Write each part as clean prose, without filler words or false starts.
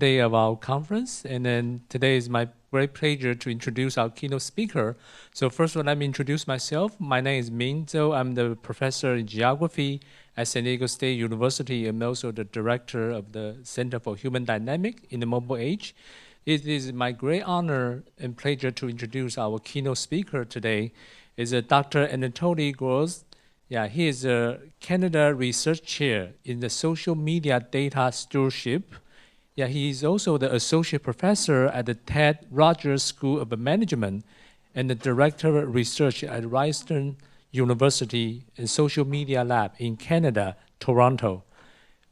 day of our conference. And then today is my great pleasure to introduce our keynote speaker. So first of all, let me introduce myself. My name is Ming. I'm the professor in geography at San Diego State University and also the director of the Center for Human Dynamics in the Mobile Age. It is my great honor and pleasure to introduce our keynote speaker today. Is Dr. Anatoliy Gruzd. Yeah, he is a Canada Research Chair in the Social Media Data Stewardship. Yeah, he is also the Associate Professor at the Ted Rogers School of Management and the Director of Research at Ryerson University and Social Media Lab in Canada, Toronto.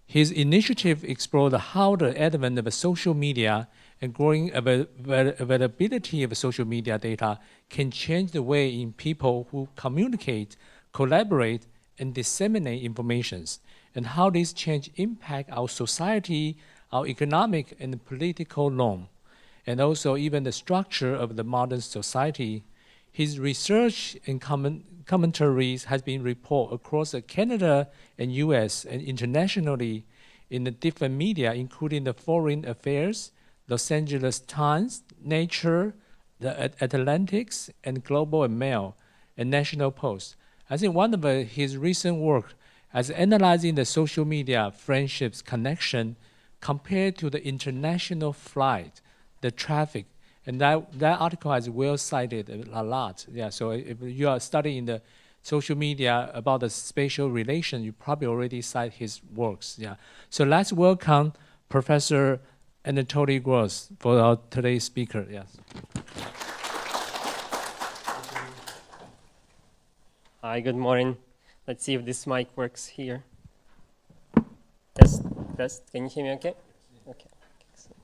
His initiative explored how the advent of social media and growing availability of social media data can change the way in people who communicate, collaborate, and disseminate information, and how this change impact our society, our economic and political norm, and also even the structure of the modern society. His research and commentaries has been reported across Canada and US and internationally in the different media, including the Foreign Affairs, Los Angeles Times, Nature, the Atlantics, and Global and Mail, and National Post. I think one of his recent work as analyzing the social media friendships connection compared to the international flight, the traffic, and that article is well cited a lot. Yeah, so if you are studying the social media about the spatial relation, you probably already cite his works. Yeah, so let's welcome Professor Anatoliy Gruzd for our today's speaker. Yes. Hi, good morning. Let's see if this mic works here. Test, test. Can you hear me okay? Okay.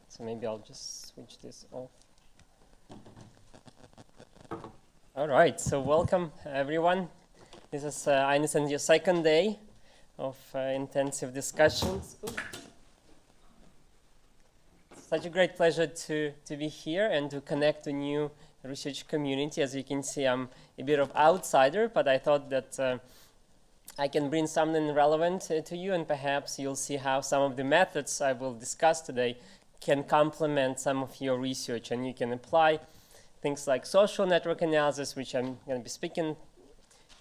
So maybe I'll just switch this off. All right, so welcome everyone. This is, I understand, your second day of intensive discussions. Ooh. Such a great pleasure to be here and to connect to new research community. As you can see, I'm a bit of outsider, but I thought that I can bring something relevant to you, and perhaps you'll see how some of the methods I will discuss today can complement some of your research, and you can apply things like social network analysis, which I'm going to be speaking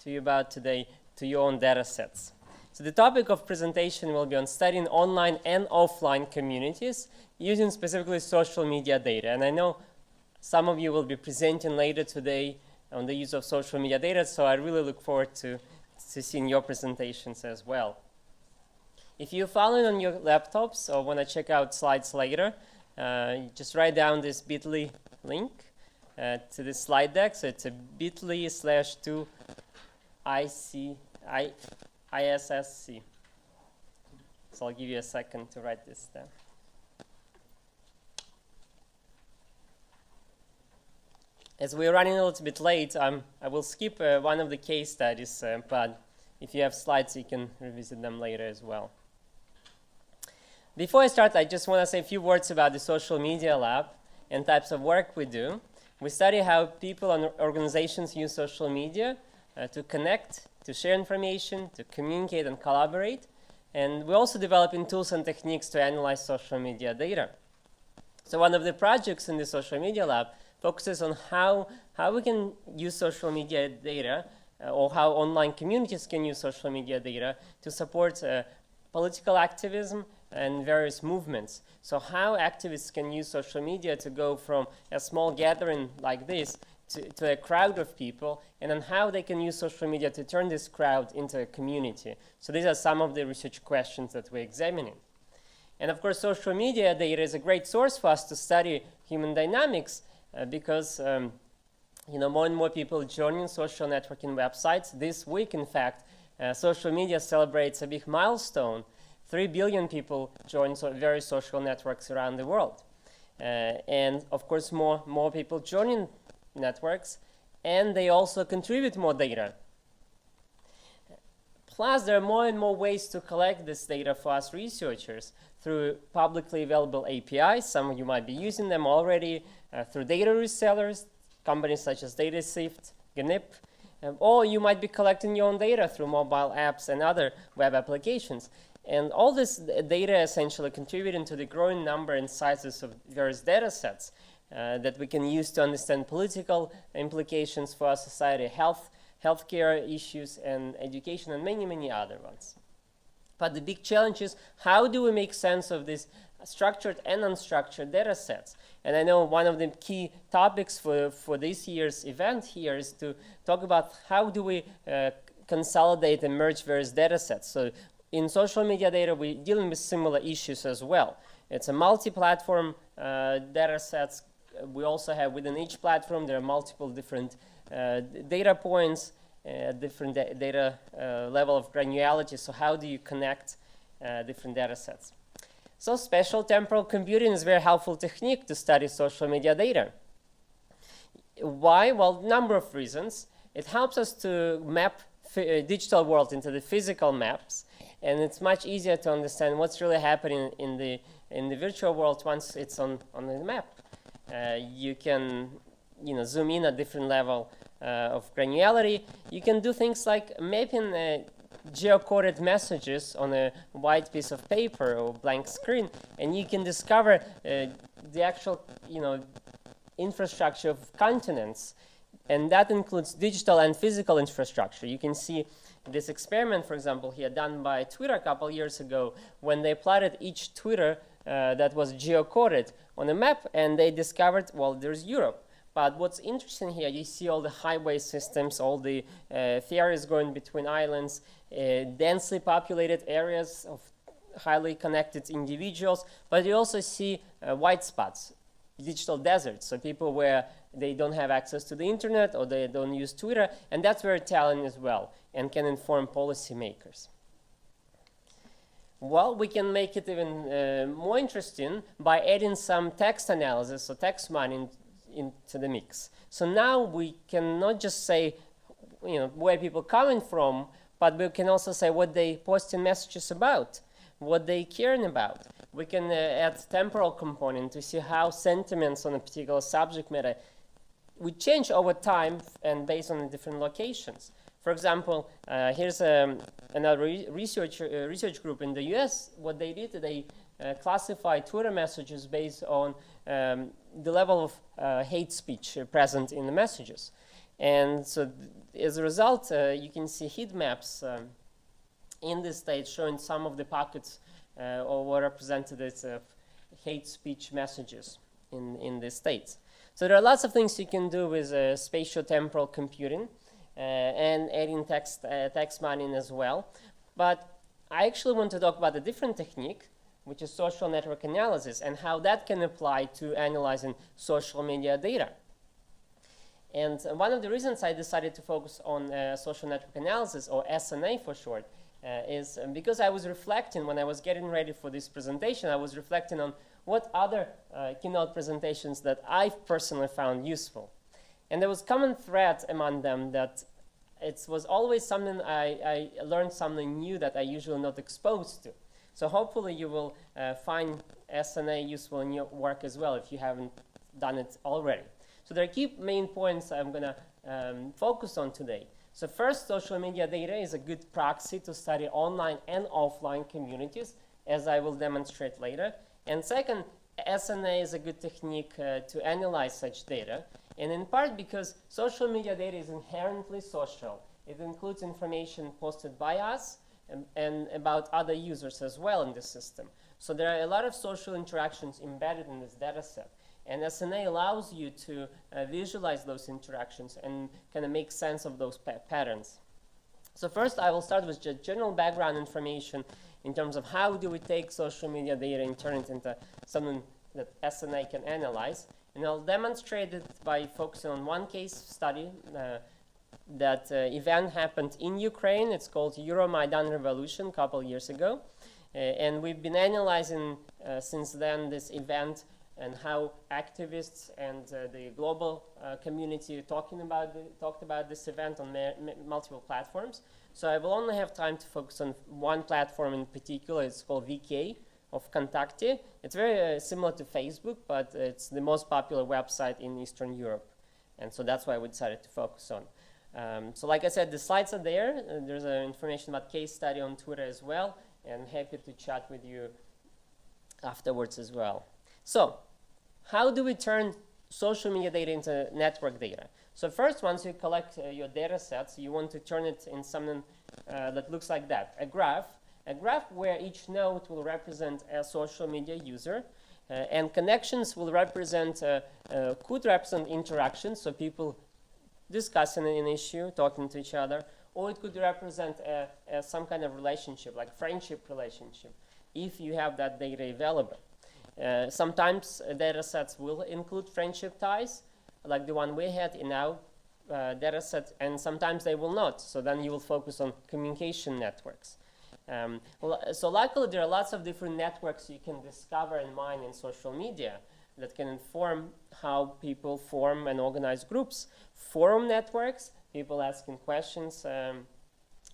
to you about today, to your own data sets. So the topic of presentation will be on studying online and offline communities using specifically social media data. And I know some of you will be presenting later today on the use of social media data, so I really look forward to seeing your presentations as well. If you're following on your laptops or want to check out slides later, just write down this bit.ly link to this slide deck. So it's a bit.ly/2 ISSC. So I'll give you a second to write this down. As we're running a little bit late, I will skip one of the case studies, but if you have slides, you can revisit them later as well. Before I start, I just want to say a few words about the Social Media Lab and types of work we do. We study how people and organizations use social media to connect, to share information, to communicate and collaborate. And we're also developing tools and techniques to analyze social media data. So one of the projects in the Social Media Lab focuses on how we can use social media data or how online communities can use social media data to support political activism and various movements. So how activists can use social media to go from a small gathering like this to a crowd of people, and then how they can use social media to turn this crowd into a community. So these are some of the research questions that we're examining. And of course, social media data is a great source for us to study human dynamics because more and more people joining social networking websites. This week, in fact, social media celebrates a big milestone. 3 billion people join various social networks around the world. And of course, more people joining networks, and they also contribute more data. Plus, there are more and more ways to collect this data for us researchers through publicly available APIs. Some of you might be using them already, through data resellers, companies such as DataSift, GNIP, or you might be collecting your own data through mobile apps and other web applications. And all this data essentially contributing to the growing number and sizes of various data sets that we can use to understand political implications for our society, healthcare issues, and education, and many, many other ones. But the big challenge is, how do we make sense of these structured and unstructured data sets? And I know one of the key topics for this year's event here is to talk about how do we consolidate and merge various data sets. So in social media data, we're dealing with similar issues as well. It's a multi-platform data sets. We also have within each platform, there are multiple different data points, different data level of granularity. So how do you connect different data sets? So spatial temporal computing is a very helpful technique to study social media data. Why? Well, number of reasons. It helps us to map digital world into the physical maps, and it's much easier to understand what's really happening in the virtual world once it's on the map. You can zoom in at different level of granularity. You can do things like mapping geocoded messages on a white piece of paper or blank screen, and you can discover the actual infrastructure of continents, and that includes digital and physical infrastructure. You can see this experiment, for example, here done by Twitter a couple years ago, when they plotted each Twitter that was geocoded on a map, and they discovered, well, there's Europe. But what's interesting here, you see all the highway systems, all the ferries going between islands, densely populated areas of highly connected individuals, but you also see white spots, digital deserts, so people where they don't have access to the internet or they don't use Twitter, and that's very telling as well and can inform policymakers. Well, we can make it even more interesting by adding some text analysis or text mining into the mix. So now we can not just say where people coming from, but we can also say what they posting messages about, what they caring about. We can add temporal component to see how sentiments on a particular subject matter would change over time and based on the different locations. For example, here's another research group in the US. What they did, they classified Twitter messages based on the level of hate speech present in the messages. And so as a result, you can see heat maps in this state showing some of the pockets or representatives of hate speech messages in the states. So there are lots of things you can do with spatio-temporal computing and adding text mining as well. But I actually want to talk about a different technique, which is social network analysis, and how that can apply to analyzing social media data. And one of the reasons I decided to focus on social network analysis, or SNA for short, is because I was reflecting, when I was getting ready for this presentation, I was reflecting on what other keynote presentations that I personally found useful. And there was common thread among them that it was always something I learned something new that I usually not exposed to. So hopefully you will find SNA useful in your work as well if you haven't done it already. So there are key main points I'm going to focus on today. So first, social media data is a good proxy to study online and offline communities, as I will demonstrate later. And second, SNA is a good technique to analyze such data, and in part because social media data is inherently social. It includes information posted by us and about other users as well in the system. So there are a lot of social interactions embedded in this data set. And SNA allows you to visualize those interactions and kind of make sense of those patterns. So first, I will start with just general background information in terms of how do we take social media data and turn it into something that SNA can analyze. And I'll demonstrate it by focusing on one case study. That event happened in Ukraine. It's called Euromaidan Revolution a couple years ago. And we've been analyzing since then this event and how activists and the global community talked about this event on multiple platforms. So I will only have time to focus on one platform in particular. It's called VK of Contacte. It's very similar to Facebook, but it's the most popular website in Eastern Europe. And so that's why we decided to focus on. So like I said, the slides are there. There's information about case study on Twitter as well. and happy to chat with you afterwards as well. So, how do we turn social media data into network data? So first, once you collect your data sets, you want to turn it in something that looks like that, a graph where each node will represent a social media user, and connections will represent, could represent interactions, so people discussing an issue, talking to each other, or it could represent some kind of relationship, like friendship relationship, if you have that data available. Sometimes data sets will include friendship ties, like the one we had in our data set, and sometimes they will not. So then you will focus on communication networks. So luckily, there are lots of different networks you can discover and mine in social media that can inform how people form and organize groups. Forum networks, people asking questions,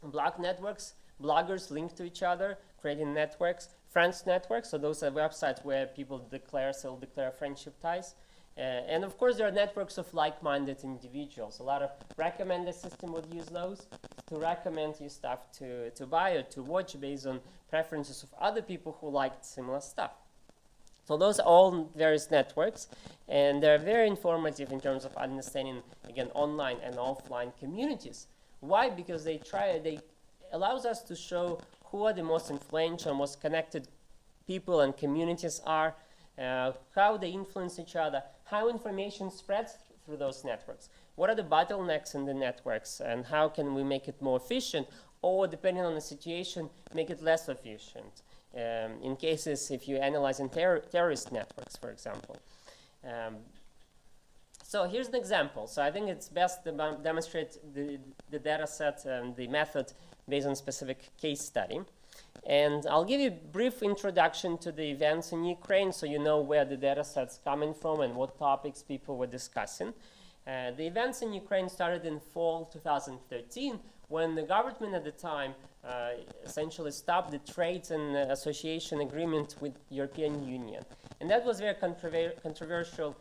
blog networks, bloggers link to each other, creating networks, friends networks, so those are websites where people self-declare friendship ties. And of course, there are networks of like-minded individuals. A lot of recommender system would use those to recommend you stuff to buy or to watch based on preferences of other people who liked similar stuff. So those are all various networks, and they're very informative in terms of understanding, again, online and offline communities. Why? Because they allows us to show who are the most influential, most connected people and communities are, how they influence each other, how information spreads through those networks, what are the bottlenecks in the networks, and how can we make it more efficient, or depending on the situation, make it less efficient. In cases if you analyze in terrorist networks, for example. So here's an example. So I think it's best to demonstrate the data set and the method based on specific case study. And I'll give you a brief introduction to the events in Ukraine so you know where the data set's coming from and what topics people were discussing. The events in Ukraine started in fall 2013 when the government at the time essentially stopped the trade and association agreement with European Union. And that was a very controversial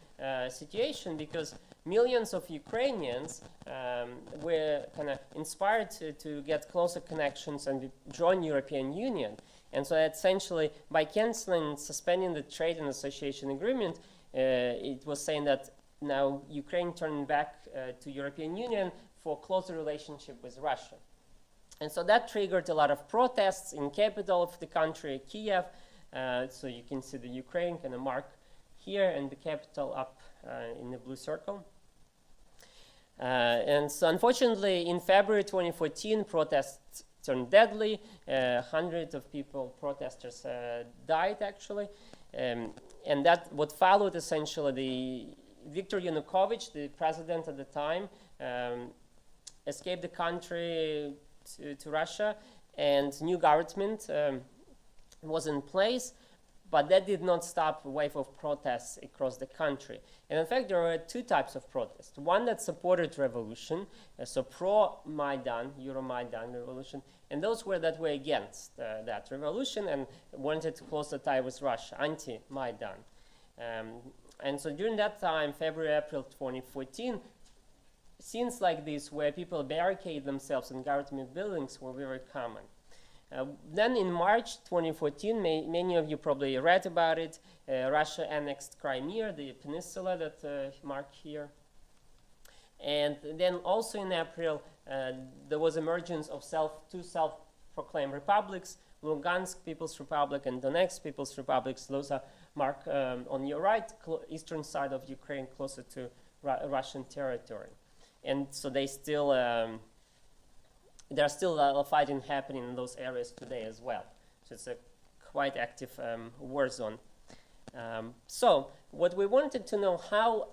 situation because millions of Ukrainians were kind of inspired to get closer connections and join European Union. And so essentially, by canceling, suspending the trade and association agreement, it was saying that now Ukraine turned back to European Union for closer relationship with Russia. And so that triggered a lot of protests in capital of the country, Kiev. So you can see the Ukraine kind of mark here and the capital up in the blue circle. And so unfortunately, in February 2014, protests turned deadly. Hundreds of protesters died actually. And that what followed essentially, Viktor Yanukovych, the president at the time, escaped the country to Russia, and new government was in place, but that did not stop a wave of protests across the country. And in fact, there were two types of protests. One that supported revolution, so pro-Maidan, Euromaidan revolution, and those that were against that revolution and wanted to close the tie with Russia, anti-Maidan. And so during that time, February, April 2014, scenes like this where people barricade themselves in government buildings were very common. Then in March 2014, many of you probably read about it, Russia annexed Crimea, the peninsula that marked here. And then also in April, there was emergence of two self-proclaimed republics, Lugansk People's Republic and Donetsk People's Republic. Those are marked on your right, eastern side of Ukraine, closer to Russian territory. And so there's still a fighting happening in those areas today as well. So it's a quite active war zone. So what we wanted to know how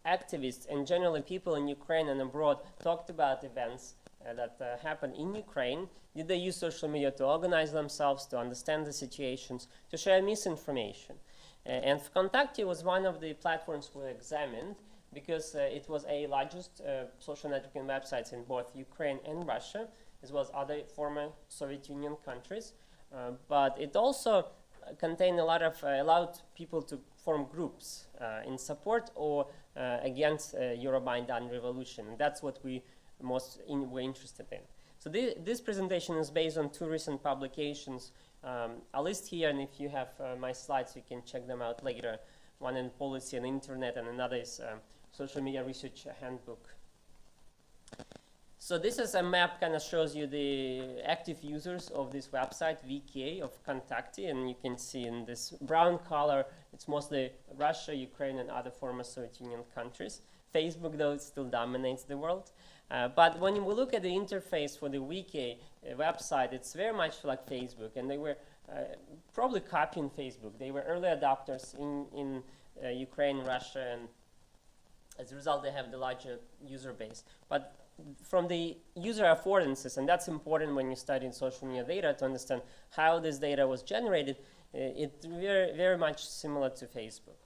activists and generally people in Ukraine and abroad talked about events that happened in Ukraine. Did they use social media to organize themselves, to understand the situations, to share misinformation? And Vkontakte was one of the platforms we examined because it was a largest social networking websites in both Ukraine and Russia, as well as other former Soviet Union countries. But it also contained a lot of, allowed people to form groups in support or against Euromaidan revolution. That's what we were interested in. So this presentation is based on two recent publications I'll list here, and if you have my slides, you can check them out later. One in policy and internet, and another is social media research handbook. So this is a map, kind of shows you the active users of this website, VK of Contacti, and you can see in this brown color, it's mostly Russia, Ukraine, and other former Soviet Union countries. Facebook, though, still dominates the world. But when we look at the interface for the VK website, it's very much like Facebook, and they were probably copying Facebook. They were early adopters in Ukraine, Russia, and as a result, they have the larger user base. But from the user affordances, and that's important when you study social media data to understand how this data was generated, it's very, very much similar to Facebook.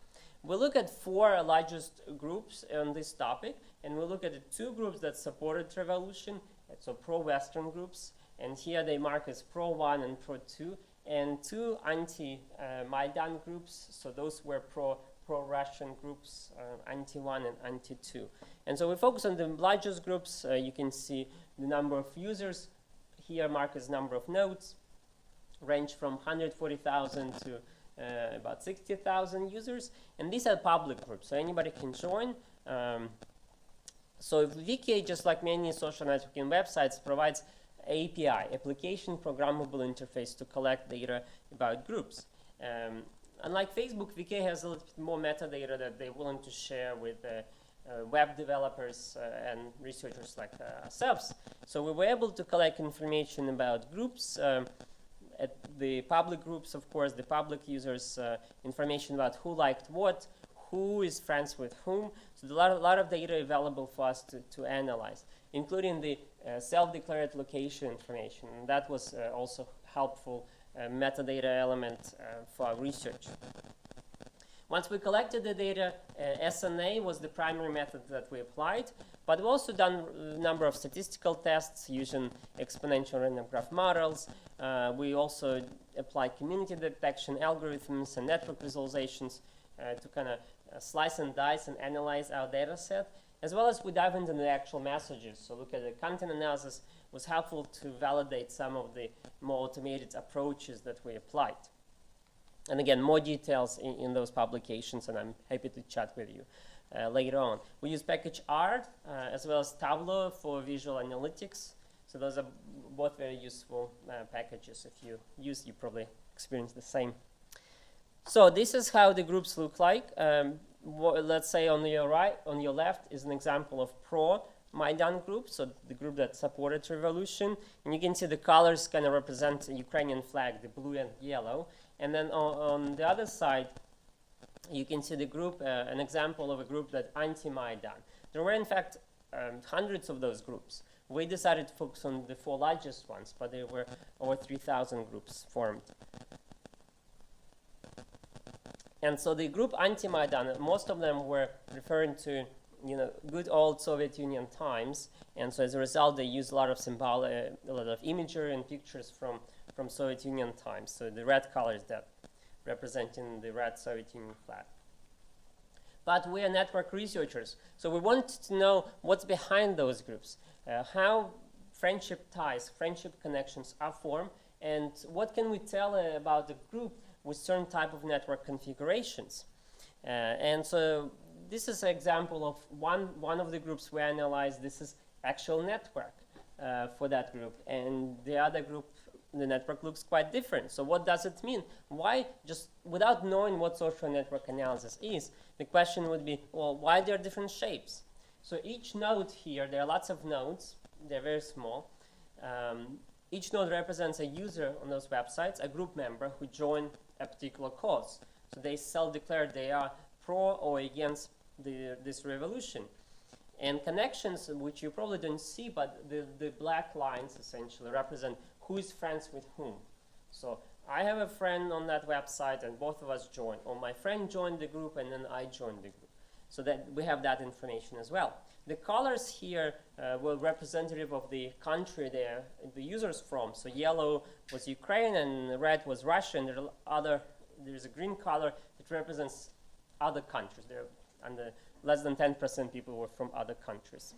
We look at 4 largest groups on this topic, and we look at the 2 groups that supported revolution, so pro-Western groups, and here they mark as pro-1 and pro-2, and 2 anti-Maidan groups, so those were pro-Russian groups, anti-1 and anti-2. And so we focus on the largest groups. You can see the number of users here marked as number of nodes, range from 140,000 to about 60,000 users. And these are public groups, so anybody can join. So VK, just like many social networking websites, provides API, application programmable interface, to collect data about groups. Unlike Facebook, VK has a little bit more metadata that they're willing to share with web developers and researchers like ourselves. So we were able to collect information about groups, at the public groups, of course, the public users, information about who liked what, who is friends with whom. So a lot of data available for us to analyze, including the self-declared location information. And that was also helpful metadata element for our research. Once we collected the data, SNA was the primary method that we applied, but we've also done a number of statistical tests using exponential random graph models. We also applied community detection algorithms and network visualizations to kind of slice and dice and analyze our data set, as well as we dive into the actual messages. So look at the content analysis was helpful to validate some of the more automated approaches that we applied. And again, more details in those publications, and I'm happy to chat with you later on. We use package R as well as Tableau for visual analytics. So those are both very useful packages. If you use, you probably experience the same. So this is how the groups look like. Let's say on your right, on your left is an example of pro-Maidan group, so the group that supported revolution. And you can see the colors kind of represent the Ukrainian flag, the blue and yellow. And then on the other side, you can see the group, an example of a group that anti-Maidan. There were, in fact, hundreds of those groups. We decided to focus on the 4 largest ones, but there were over 3,000 groups formed. And so the group anti-Maidan, most of them were referring to, good old Soviet Union times. And so as a result, they used a lot of symbolic, a lot of imagery and pictures from Soviet Union times. So the red color is that, representing the red Soviet Union flag. But we are network researchers, so we want to know what's behind those groups, how friendship ties, friendship connections are formed, and what can we tell about the group with certain type of network configurations. And so this is an example of one of the groups we analyzed. This is actual network for that group, and the other group, the network looks quite different. So what does it mean? Why, just without knowing what social network analysis is, the question would be, well, why there are different shapes? So each node here, there are lots of nodes, they're very small. Each node represents a user on those websites, a group member who joined a particular cause. So they self-declare they are pro or against this revolution. And connections, which you probably don't see, but the black lines essentially represent who is friends with whom. So I have a friend on that website and both of us joined, or my friend joined the group and then I joined the group. So that we have that information as well. The colors here were representative of the country the users from. So yellow was Ukraine and red was Russia, and there's a green color that represents other countries. Less than 10% people were from other countries.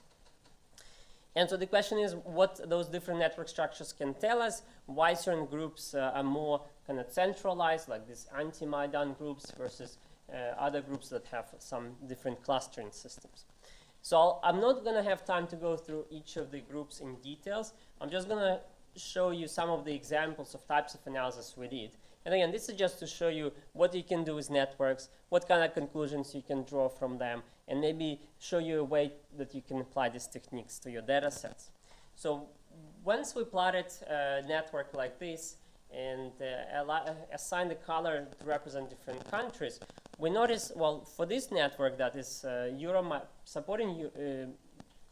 And so the question is what those different network structures can tell us, why certain groups are more kind of centralized, like these anti-Maidan groups versus other groups that have some different clustering systems. So I'm not going to have time to go through each of the groups in details. I'm just going to show you some of the examples of types of analysis we did. And again, this is just to show you what you can do with networks, what kind of conclusions you can draw from them, and maybe show you a way that you can apply these techniques to your data sets. So once we plotted a network like this and assigned a color to represent different countries, we notice, well, for this network that is supporting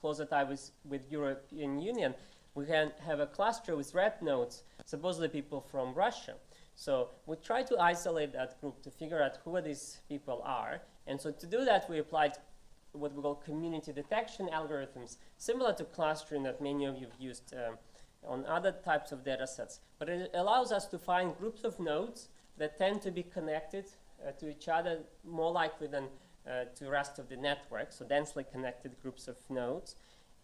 closer tie with European Union, we can have a cluster with red nodes, supposedly people from Russia. So we try to isolate that group to figure out who these people are. And so to do that, we applied what we call community detection algorithms, similar to clustering that many of you have used on other types of data sets. But it allows us to find groups of nodes that tend to be connected to each other more likely than to the rest of the network, so densely connected groups of nodes.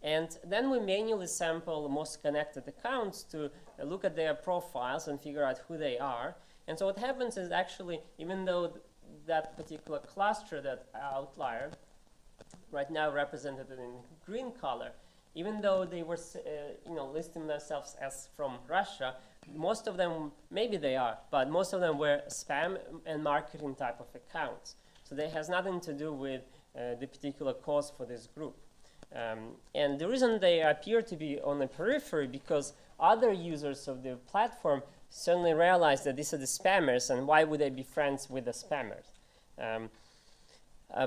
And then we manually sample most connected accounts to look at their profiles and figure out who they are. And so what happens is actually, even though that particular cluster, that outlier, right now represented in green color, even though they were listing themselves as from Russia, most of them, maybe they are, but most of them were spam and marketing type of accounts. So that has nothing to do with the particular cause for this group. And the reason they appear to be on the periphery, because other users of the platform suddenly realize that these are the spammers, and why would they be friends with the spammers?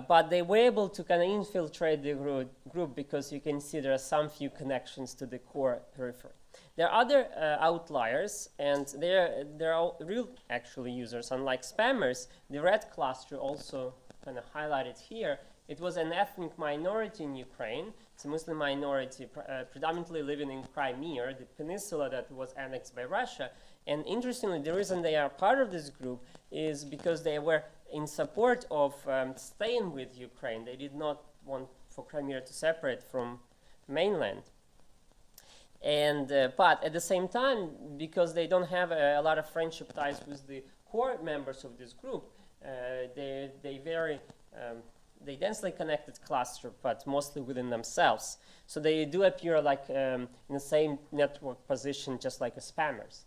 But they were able to kind of infiltrate the group because you can see there are some few connections to the core periphery. There are other outliers, and they're all real actually users. Unlike spammers, the red cluster also kind of highlighted here. It was an ethnic minority in Ukraine. It's a Muslim minority, predominantly living in Crimea, the peninsula that was annexed by Russia. And interestingly, the reason they are part of this group is because they were in support of staying with Ukraine. They did not want for Crimea to separate from mainland. And but at the same time, because they don't have a lot of friendship ties with the core members of this group, they densely connected cluster, but mostly within themselves. So they do appear like in the same network position, just like as spammers.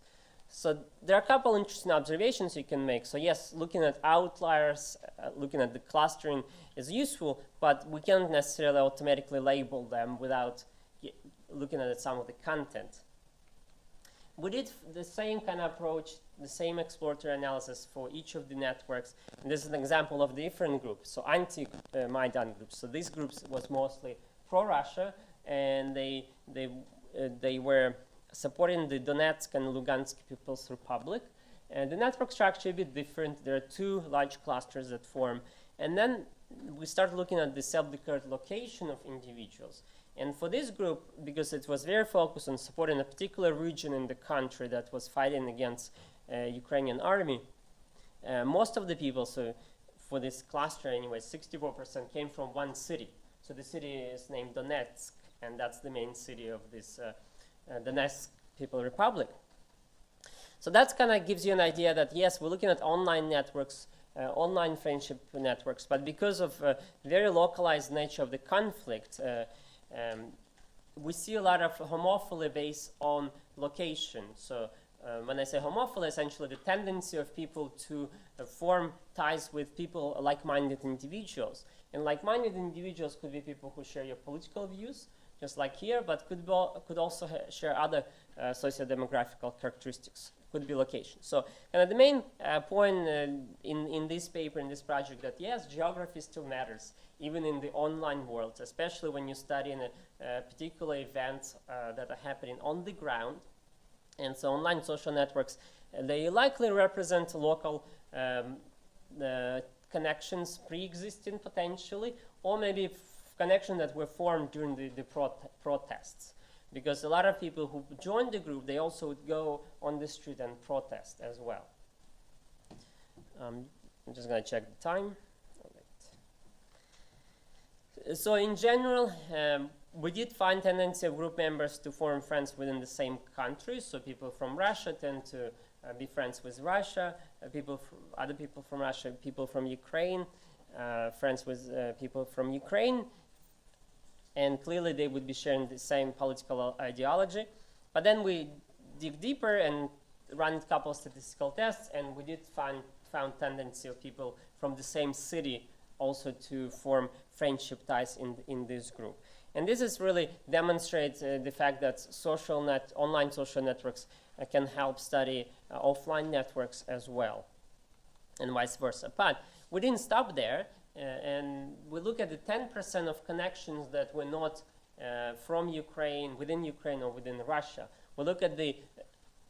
So there are a couple interesting observations you can make. So yes, looking at outliers, looking at the clustering is useful, but we can't necessarily automatically label them without looking at some of the content. We did the same kind of approach, the same exploratory analysis for each of the networks. And this is an example of different groups, so anti-Maidan groups. So these groups was mostly pro-Russia, and they were supporting the Donetsk and Lugansk People's Republic. And the network structure is a bit different. There are two large clusters that form. And then we start looking at the self-declared location of individuals. And for this group, because it was very focused on supporting a particular region in the country that was fighting against Ukrainian army, most of the people, so for this cluster anyway, 64% came from one city. So the city is named Donetsk, and that's the main city of this Donetsk People Republic. So that kind of gives you an idea that, yes, we're looking at online networks, online friendship networks, but because of the very localized nature of the conflict, we see a lot of homophily based on location. So when I say homophily, essentially the tendency of people to form ties with people, like-minded individuals. And like-minded individuals could be people who share your political views, just like here, but could also share other socio-demographical characteristics. Could be location. So the main point in this paper, in this project, that yes, geography still matters, even in the online world, especially when you study in a particular events that are happening on the ground. And so online social networks, they likely represent local connections pre-existing potentially, or maybe connections that were formed during the protests. Because a lot of people who joined the group, they also would go on the street and protest as well. I'm just going to check the time. Right. So in general, we did find tendency of group members to form friends within the same country. So people from Russia tend to be friends with Russia, other people from Russia, people from Ukraine, friends with people from Ukraine, and clearly they would be sharing the same political ideology. But then we dig deeper and run a couple of statistical tests, and we did found tendency of people from the same city also to form friendship ties in this group. And this is really demonstrates the fact that online social networks can help study offline networks as well, and vice versa. But we didn't stop there, and we look at the 10% of connections that were not from Ukraine, within Ukraine or within Russia. We look at the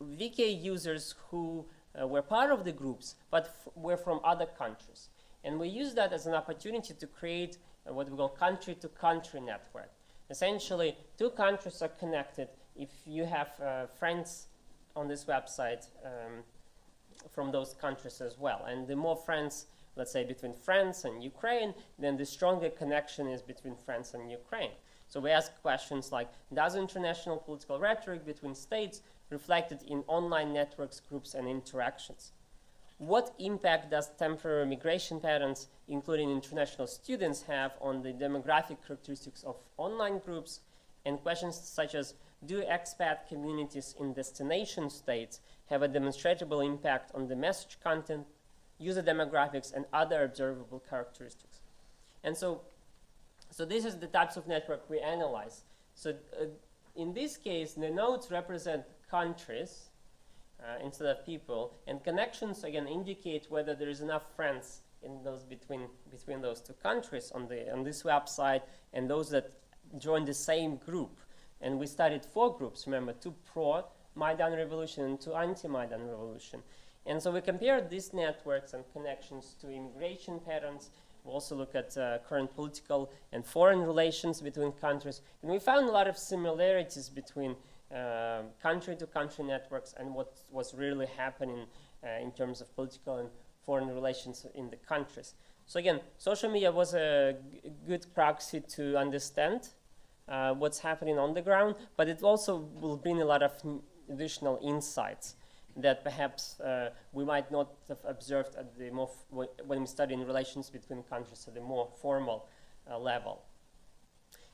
VK users who were part of the groups, but were from other countries. And we use that as an opportunity to create what we call country-to-country network. Essentially, two countries are connected if you have friends on this website from those countries as well. And the more friends, let's say, between France and Ukraine, then the stronger connection is between France and Ukraine. So we ask questions like, does international political rhetoric between states reflected in online networks, groups, and interactions? What impact does temporary migration patterns, including international students, have on the demographic characteristics of online groups? And questions such as, do expat communities in destination states have a demonstrable impact on the message content, user demographics, and other observable characteristics? And so this is the types of network we analyze. So in this case, the nodes represent countries instead of people, and connections again indicate whether there is enough friends in those between those two countries on this website, and those that join the same group. And we studied 4 groups, remember, 2 pro-Maidan revolution and 2 anti-Maidan revolution. And so we compared these networks and connections to immigration patterns. We also look at current political and foreign relations between countries, and we found a lot of similarities between country-to-country networks and what was really happening in terms of political and foreign relations in the countries. So again, social media was a good proxy to understand what's happening on the ground, but it also will bring a lot of additional insights that perhaps we might not have observed at the when we study in relations between countries at the more formal level.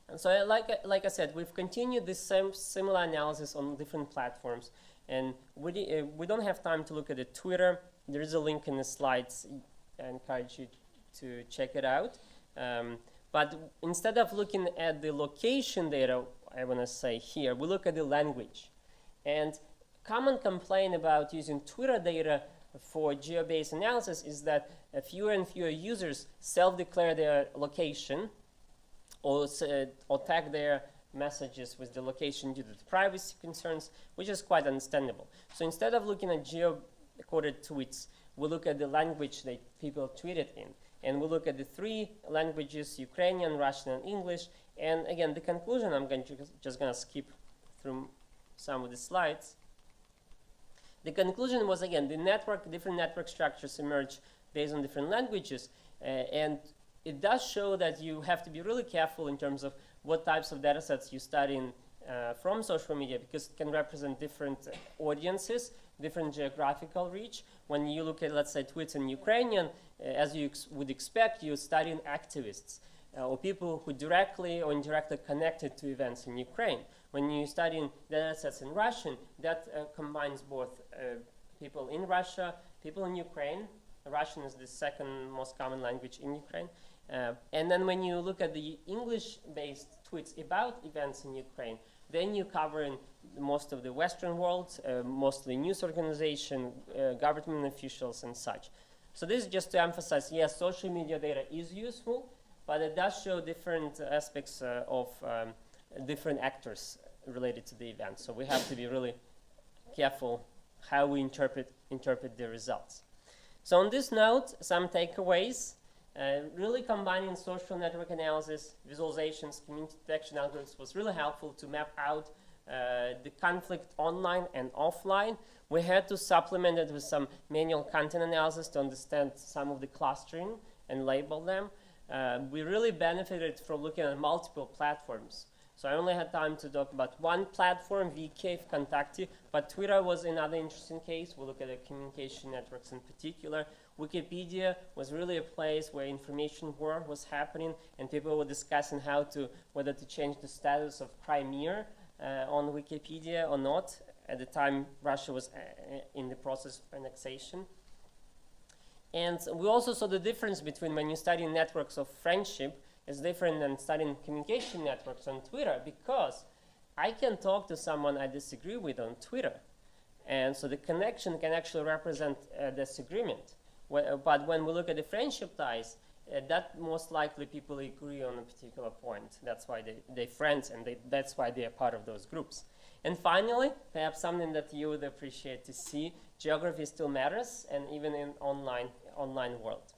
And so, like I said, we've continued this similar analysis on different platforms, and we don't have time to look at the Twitter. There is a link in the slides. I encourage you to check it out. But instead of looking at the location data, I want to say here, we look at the language. And common complaint about using Twitter data for geo-based analysis is that fewer and fewer users self-declare their location or tag their messages with the location due to privacy concerns, which is quite understandable. So instead of looking at geo-coded tweets, we look at the language that people tweeted in. And we look at the 3 languages, Ukrainian, Russian, and English. And again, the conclusion, I'm just going to skip through some of the slides. The conclusion was, again, different network structures emerge based on different languages. And it does show that you have to be really careful in terms of what types of data sets you study from social media, because it can represent different audiences, different geographical reach. When you look at, let's say, tweets in Ukrainian, as you would expect, you're studying activists or people who directly or indirectly connected to events in Ukraine. When you study data sets in Russian, that combines both people in Russia, people in Ukraine. Russian is the second most common language in Ukraine. And then when you look at the English-based tweets about events in Ukraine, then you cover in most of the Western world, mostly news organization, government officials and such. So this is just to emphasize, yes, social media data is useful, but it does show different aspects of different actors related to the event. So we have to be really careful how we interpret the results. So on this note, some takeaways. Really combining social network analysis, visualizations, community detection algorithms was really helpful to map out the conflict online and offline. We had to supplement it with some manual content analysis to understand some of the clustering and label them. We really benefited from looking at multiple platforms. So I only had time to talk about one platform, VK, Vkontakte, but Twitter was another interesting case. We'll look at the communication networks in particular. Wikipedia was really a place where information war was happening, and people were discussing whether to change the status of Crimea on Wikipedia or not. At the time, Russia was in the process of annexation. And we also saw the difference between when you study networks of friendship is different than studying communication networks on Twitter, because I can talk to someone I disagree with on Twitter. And so the connection can actually represent a disagreement. But when we look at the friendship ties, that most likely people agree on a particular point. That's why they're friends, and that's why they are part of those groups. And finally, perhaps something that you would appreciate to see, geography still matters, and even in online world.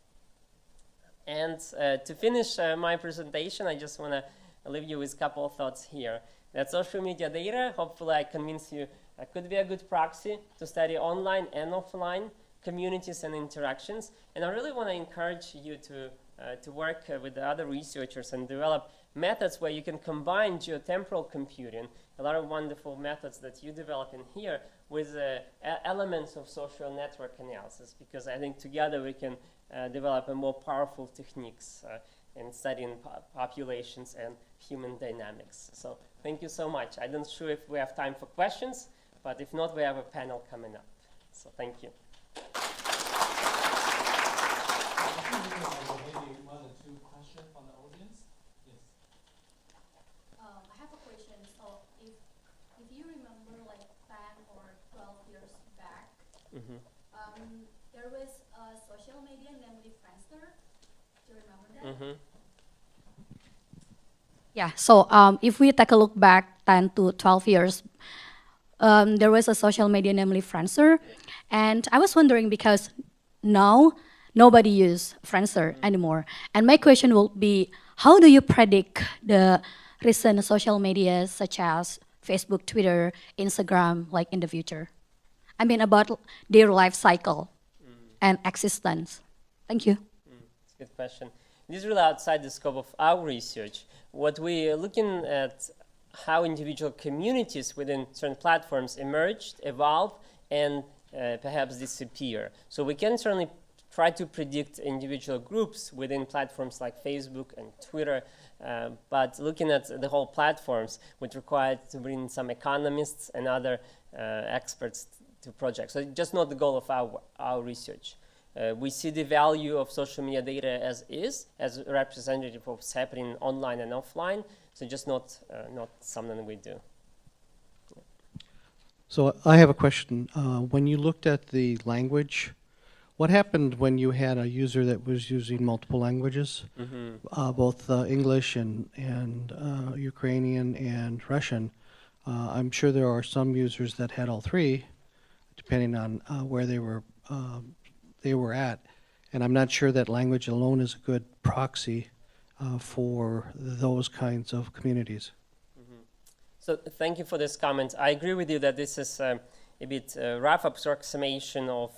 And to finish my presentation, I just want to leave you with a couple of thoughts here. That social media data, hopefully I convince you, could be a good proxy to study online and offline communities and interactions. And I really want to encourage you to work with the other researchers and develop methods where you can combine geotemporal computing, a lot of wonderful methods that you develop in here, with elements of social network analysis, because I think together we can develop a more powerful techniques in studying populations and human dynamics. So thank you so much. I'm not sure if we have time for questions, but if not, we have a panel coming up. So thank you. Maybe one or two questions from the audience. Yes. I have a question. So if you remember like 10 or 12 years back, there was a social media named Friendster. Do you remember that? Yeah, so if we take a look back 10 to 12 years, there was a social media namely Friendster. And I was wondering, because now nobody uses Friendster anymore. And my question will be, how do you predict the recent social media such as Facebook, Twitter, Instagram, like in the future? I mean about their life cycle and existence. Thank you. It's a good question. This is really outside the scope of our research. What we're looking at, how individual communities within certain platforms emerged, evolved, and perhaps disappear. So we can certainly try to predict individual groups within platforms like Facebook and Twitter, but looking at the whole platforms would require to bring some economists and other experts to projects. So it's just not the goal of our research. We see the value of social media data as is, as a representative of what's happening online and offline, so just not something we do. So I have a question. When you looked at the language, what happened when you had a user that was using multiple languages, both English and Ukrainian and Russian? I'm sure there are some users that had all three, depending on where they were at. And I'm not sure that language alone is a good proxy for those kinds of communities. So thank you for this comment. I agree with you that this is a bit rough approximation of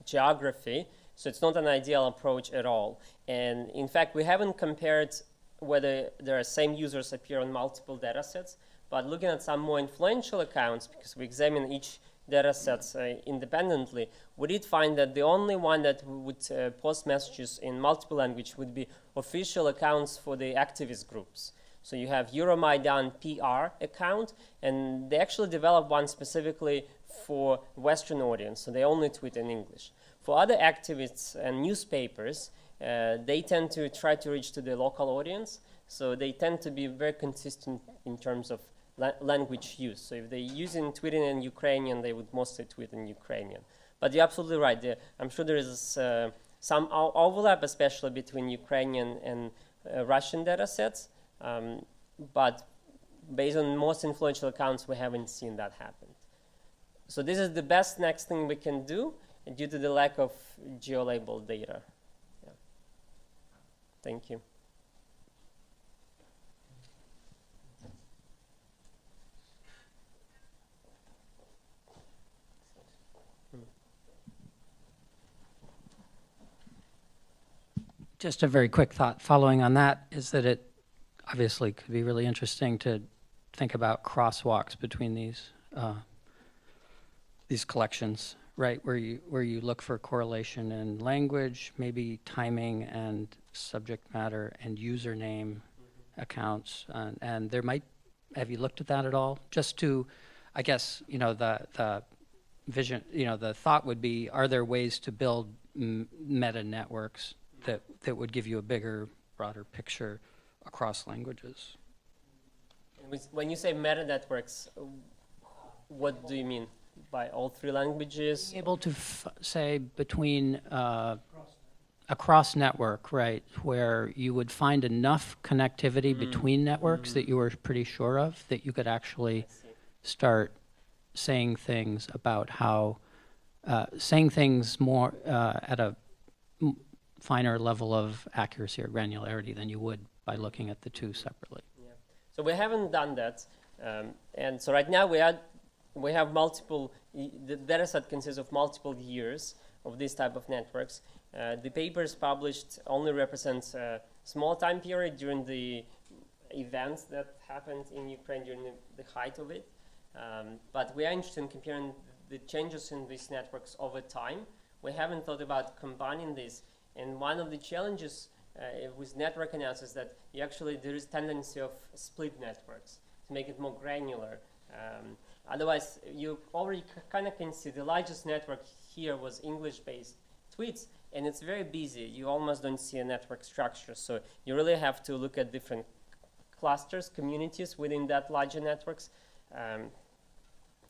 geography, so it's not an ideal approach at all. And in fact, we haven't compared whether there are same users appear on multiple data sets, but looking at some more influential accounts, because we examine each data sets independently, we did find that the only one that would post messages in multiple languages would be official accounts for the activist groups. So you have Euromaidan PR account, and they actually developed one specifically for Western audience, so they only tweet in English. For other activists and newspapers, they tend to try to reach to the local audience, so they tend to be very consistent in terms of language use. So if they're using tweeting in Ukrainian, they would mostly tweet in Ukrainian. But you're absolutely right. I'm sure there is some overlap, especially between Ukrainian and Russian data sets. But based on most influential accounts, we haven't seen that happen. So this is the best next thing we can do due to the lack of geo-labeled data. Yeah. Thank you. Just a very quick thought following on that is that obviously could be really interesting to think about crosswalks between these collections, right? Where you look for correlation in language, maybe timing and subject matter and username accounts, and there might. Have you looked at that at all? Just to, I guess, the vision, the thought would be: are there ways to build meta networks that would give you a bigger, broader picture across languages? When you say meta networks, what do you mean by all three languages? Being able to say between a cross network, right, where you would find enough connectivity between networks that you were pretty sure of, that you could actually start saying things about how, saying things more at a finer level of accuracy or granularity than you would by looking at the two separately. Yeah. So we haven't done that. And so right now we have multiple, the data set consists of multiple years of this type of networks. The papers published only represents a small time period during the events that happened in Ukraine during the height of it. But we are interested in comparing the changes in these networks over time. We haven't thought about combining this. And one of the challenges with network analysis is that there is tendency of split networks to make it more granular. Otherwise, you already kind of can see the largest network here was English-based tweets, and it's very busy. You almost don't see a network structure. So you really have to look at different clusters, communities within that larger networks.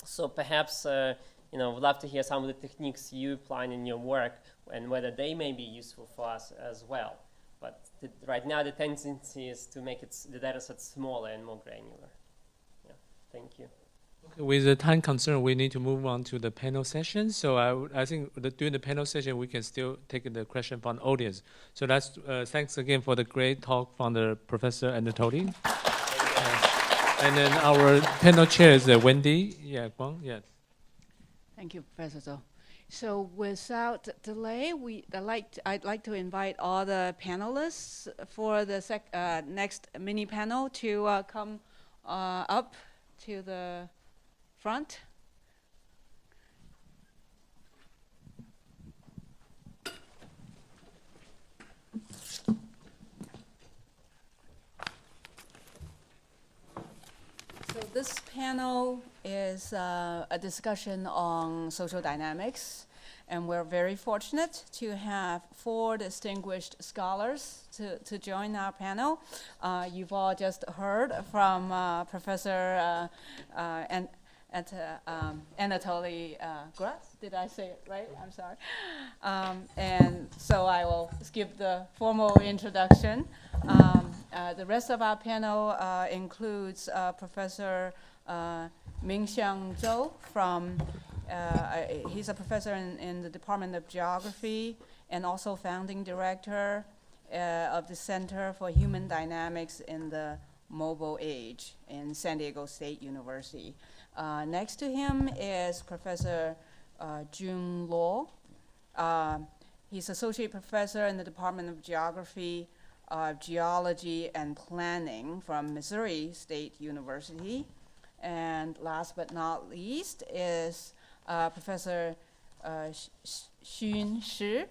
So perhaps, we'd love to hear some of the techniques you apply in your work and whether they may be useful for us as well. But right now, the tendency is to make the data set smaller and more granular. Yeah, thank you. Okay, with the time concern, we need to move on to the panel session. So I think during the panel session, we can still take the question from the audience. So that's thanks again for the great talk from the Professor Anatoliy. And then our panel chair is Wendy. Yeah, Guan. Yeah. Thank you, Professor Tsou. So without delay, I'd like to invite all the panelists for the next mini panel to come up to the front. So this panel is a discussion on social dynamics, and we're very fortunate to have 4 distinguished scholars to join our panel. You've all just heard from Professor Anatoliy Gruzd. Did I say it right? I'm sorry. And so I will skip the formal introduction. The rest of our panel includes Professor Ming Tsou from, he's a professor in the Department of Geography and also founding director of the Center for Human Dynamics in the Mobile Age in San Diego State University. Next to him is Professor Jun Luo. He's associate professor in the Department of Geography, Geology and Planning from Missouri State University. And last but not least is Professor Xun Shi.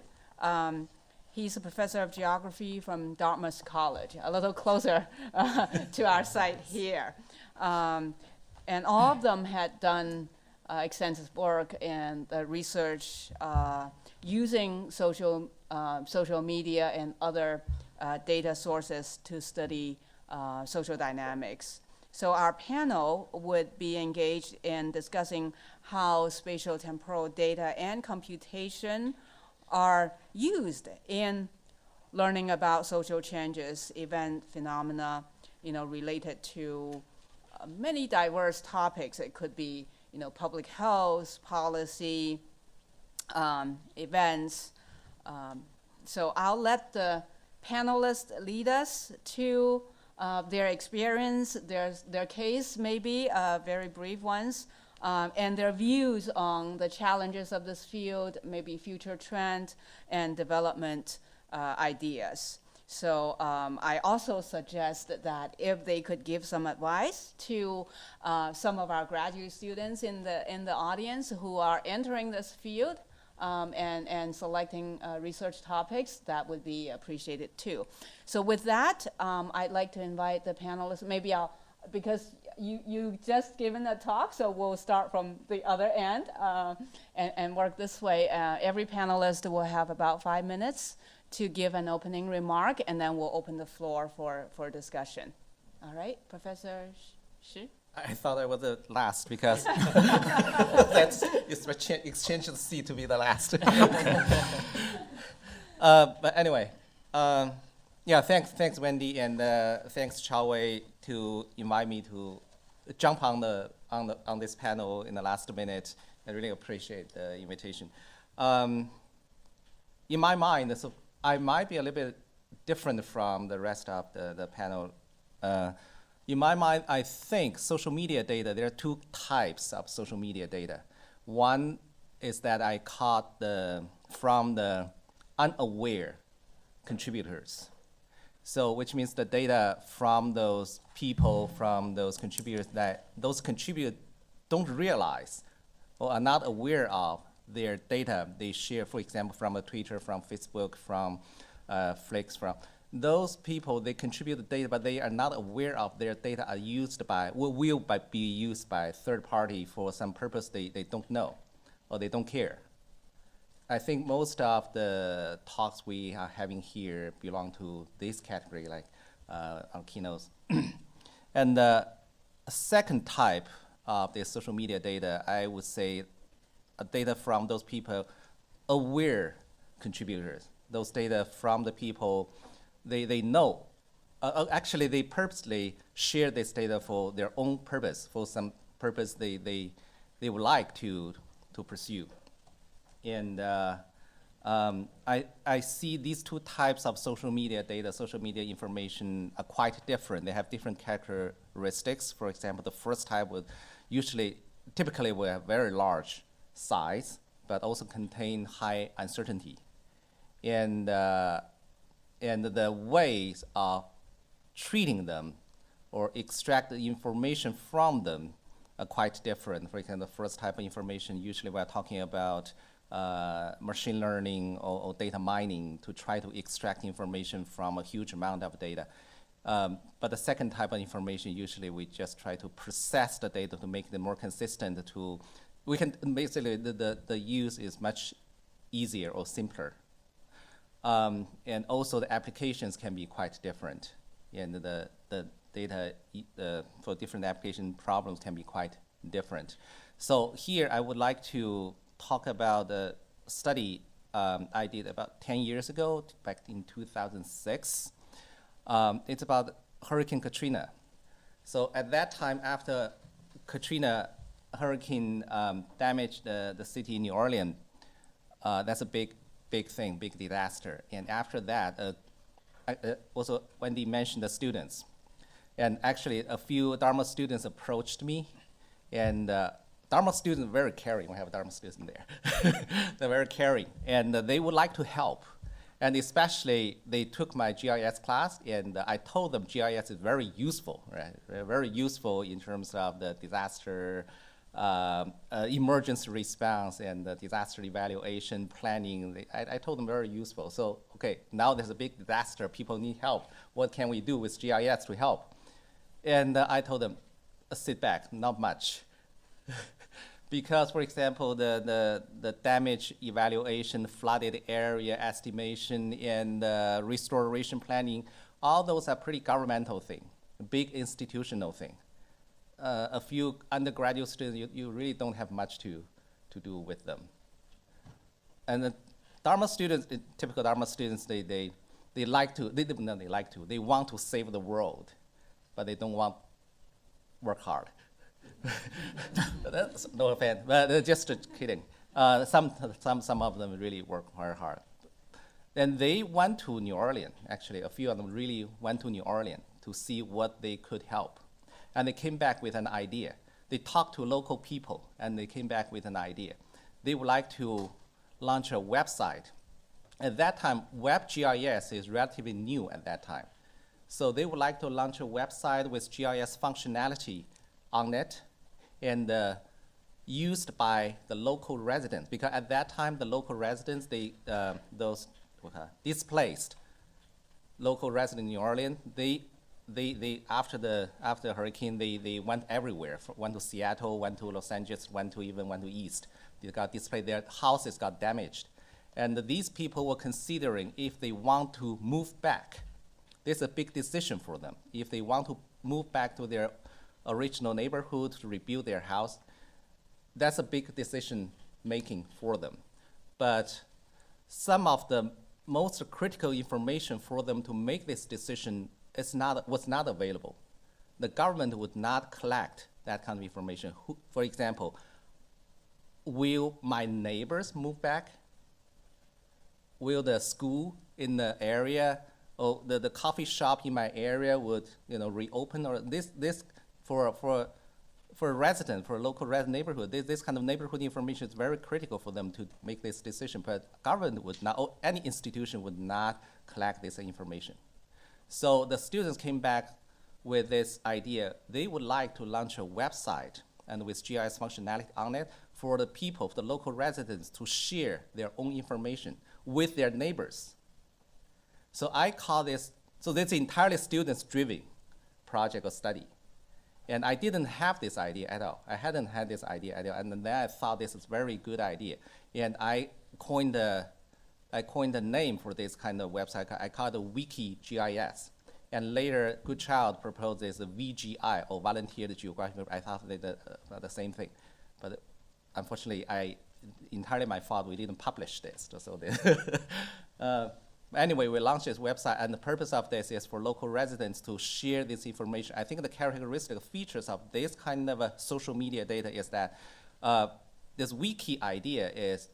He's a professor of geography from Dartmouth College, a little closer to our site here. And all of them had done extensive work in research using social media and other data sources to study social dynamics. So our panel would be engaged in discussing how spatial temporal data and computation are used in learning about social changes, event phenomena, related to many diverse topics. It could be, public health, policy, events. So I'll let the panelists lead us to their experience, their case maybe, very brief ones, and their views on the challenges of this field, maybe future trend and development ideas. So I also suggest that if they could give some advice to some of our graduate students in the audience who are entering this field and selecting research topics, that would be appreciated too. So with that, I'd like to invite the panelists. Maybe because you just given a talk, so we'll start from the other end and work this way. Every panelist will have about 5 minutes to give an opening remark, and then we'll open the floor for discussion. All right, Professor Shi? I thought I was the last because that's exchange the seat to be the last. But anyway, yeah, thanks Wendy, and thanks Chao to invite me to jump on this panel in the last minute. I really appreciate the invitation. In my mind, so I might be a little bit different from the rest of the panel. In my mind, I think social media data, there are two types of social media data. One is that I caught from the unaware contributors. So which means the data from those people, from those contributors that those contributors don't realize or are not aware of their data they share, for example, from a Twitter, from Facebook, from Flicks, from those people, they contribute the data, but they are not aware of their data are used by, will be used by a third party for some purpose they don't know or they don't care. I think most of the talks we are having here belong to this category, like our keynotes. And the second type of the social media data, I would say data from those people, aware contributors. Those data from the people they know. Actually, they purposely share this data for their own purpose, for some purpose they would like to pursue. And I see these two types of social media data, social media information are quite different. They have different characteristics. For example, the first type would typically will have very large size, but also contain high uncertainty. And the ways of treating them or extract the information from them are quite different. For example, the first type of information, usually we're talking about machine learning or data mining to try to extract information from a huge amount of data. But the second type of information, usually we just try to process the data to make it more consistent we can basically, the use is much easier or simpler. And also the applications can be quite different. And the data for different application problems can be quite different. So here I would like to talk about a study I did about 10 years ago, back in 2006. It's about Hurricane Katrina. So at that time, after Katrina hurricane damaged the city of New Orleans, that's a big thing, big disaster. And after that, also Wendy mentioned the students. And actually, a few Dharma students approached me. And Dharma students are very caring. We have Dharma students there. They're very caring. And they would like to help. And especially, they took my GIS class, and I told them GIS is very useful, right? Very useful in terms of the disaster emergency response and the disaster evaluation planning. I told them very useful. So, okay, now there's a big disaster. People need help. What can we do with GIS to help? And I told them, sit back, not much. Because, for example, the damage evaluation, flooded area estimation, and restoration planning, all those are pretty governmental thing, big institutional thing. A few undergraduate students, you really don't have much to do with them. And the Dharma students, typical Dharma students, they want to save the world, but they don't want work hard. That's no offense, but just kidding. Some of them really work very hard. Then they went to New Orleans. Actually, a few of them really went to New Orleans to see what they could help. And they came back with an idea. They talked to local people, and they came back with an idea. They would like to launch a website At that time, WebGIS is relatively new at that time. So they would like to launch a website with GIS functionality on it and used by the local residents. Because at that time, the local residents, those displaced local residents in New Orleans, after the hurricane, they went everywhere. Went to Seattle, went to Los Angeles, went to East. They got displaced, their houses got damaged. And these people were considering if they want to move back. This is a big decision for them. If they want to move back to their original neighborhood to rebuild their house, that's a big decision making for them. But some of the most critical information for them to make this decision was not available. The government would not collect that kind of information. For example, will my neighbors move back? Will the school in the area, or the coffee shop in my area would reopen? Or this for a resident, for a local neighborhood, this kind of neighborhood information is very critical for them to make this decision. But government would not, or any institution would not collect this information. So the students came back with this idea. They would like to launch a website and with GIS functionality on it for the people, the local residents, to share their own information with their neighbors. So I call this, so that's entirely students-driven project or study. And I didn't have this idea at all. I hadn't had this idea at all. And then I thought this is a very good idea. And I coined a name for this kind of website. I called it Wiki GIS. And later, Goodchild proposed this VGI, or Volunteered Geographic. I thought they did the same thing. But unfortunately, entirely my fault, we didn't publish this. So anyway, we launched this website, and the purpose of this is for local residents to share this information. I think the characteristic features of this kind of social media data is that this wiki idea is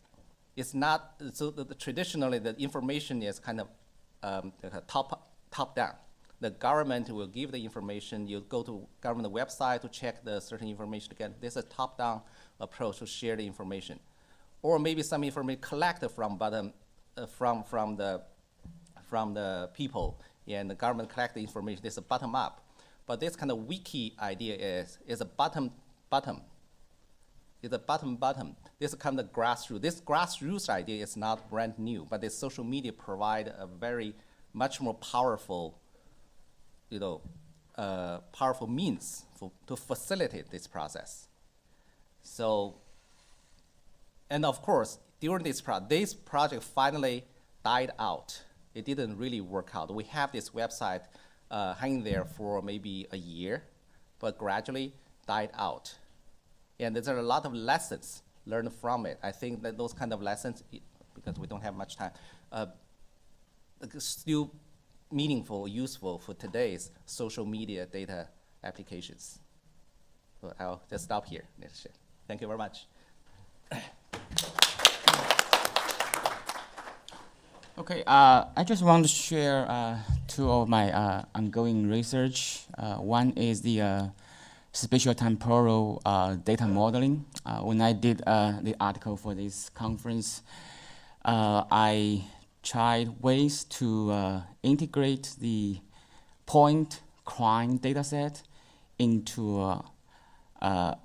not, so traditionally the information is kind of top down. The government will give the information. You go to government website to check the certain information. Again, this is a top-down approach to share the information, or maybe some information collected from the people, and the government collect the information. This is a bottom up, but this kind of wiki idea is a bottom. It's a bottom. This is kind of grassroots. This grassroots idea is not brand new, but this social media provide a much more powerful powerful means to facilitate this process. So, and of course, during this project finally died out. It didn't really work out. We have this website hanging there for maybe a year, but gradually died out. And there are a lot of lessons learned from it. I think that those kind of lessons, because we don't have much time, still meaningful, useful for today's social media data applications. So I'll just stop here. Thank you very much. Okay, I just want to share two of my ongoing research. One is the spatial temporal data modeling. When I did the article for this conference, I tried ways to integrate the point crime data set into a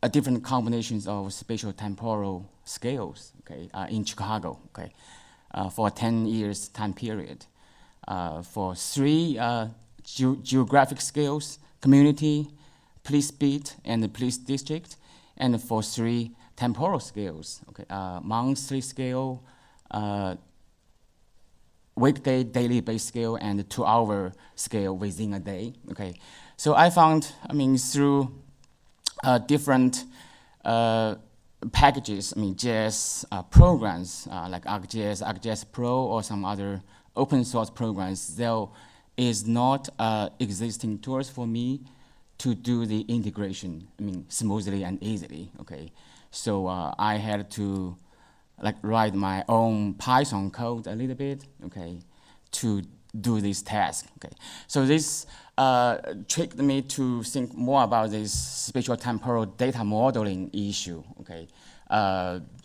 different combinations of spatial temporal scales, okay, in Chicago, okay, for a 10 years time period. For three geographic scales, community, police beat, and the police district, and for three temporal scales, okay, monthly scale, weekday, daily base scale, and 2-hour scale within a day. Okay, so I found, through different packages, JS programs like ArcGIS, ArcGIS Pro, or some other open source programs, there is not existing tools for me to do the integration, smoothly and easily. Okay, so I had to write my own Python code a little bit, okay, to do this task. Okay, so this tricked me to think more about this spatial temporal data modeling issue. Okay,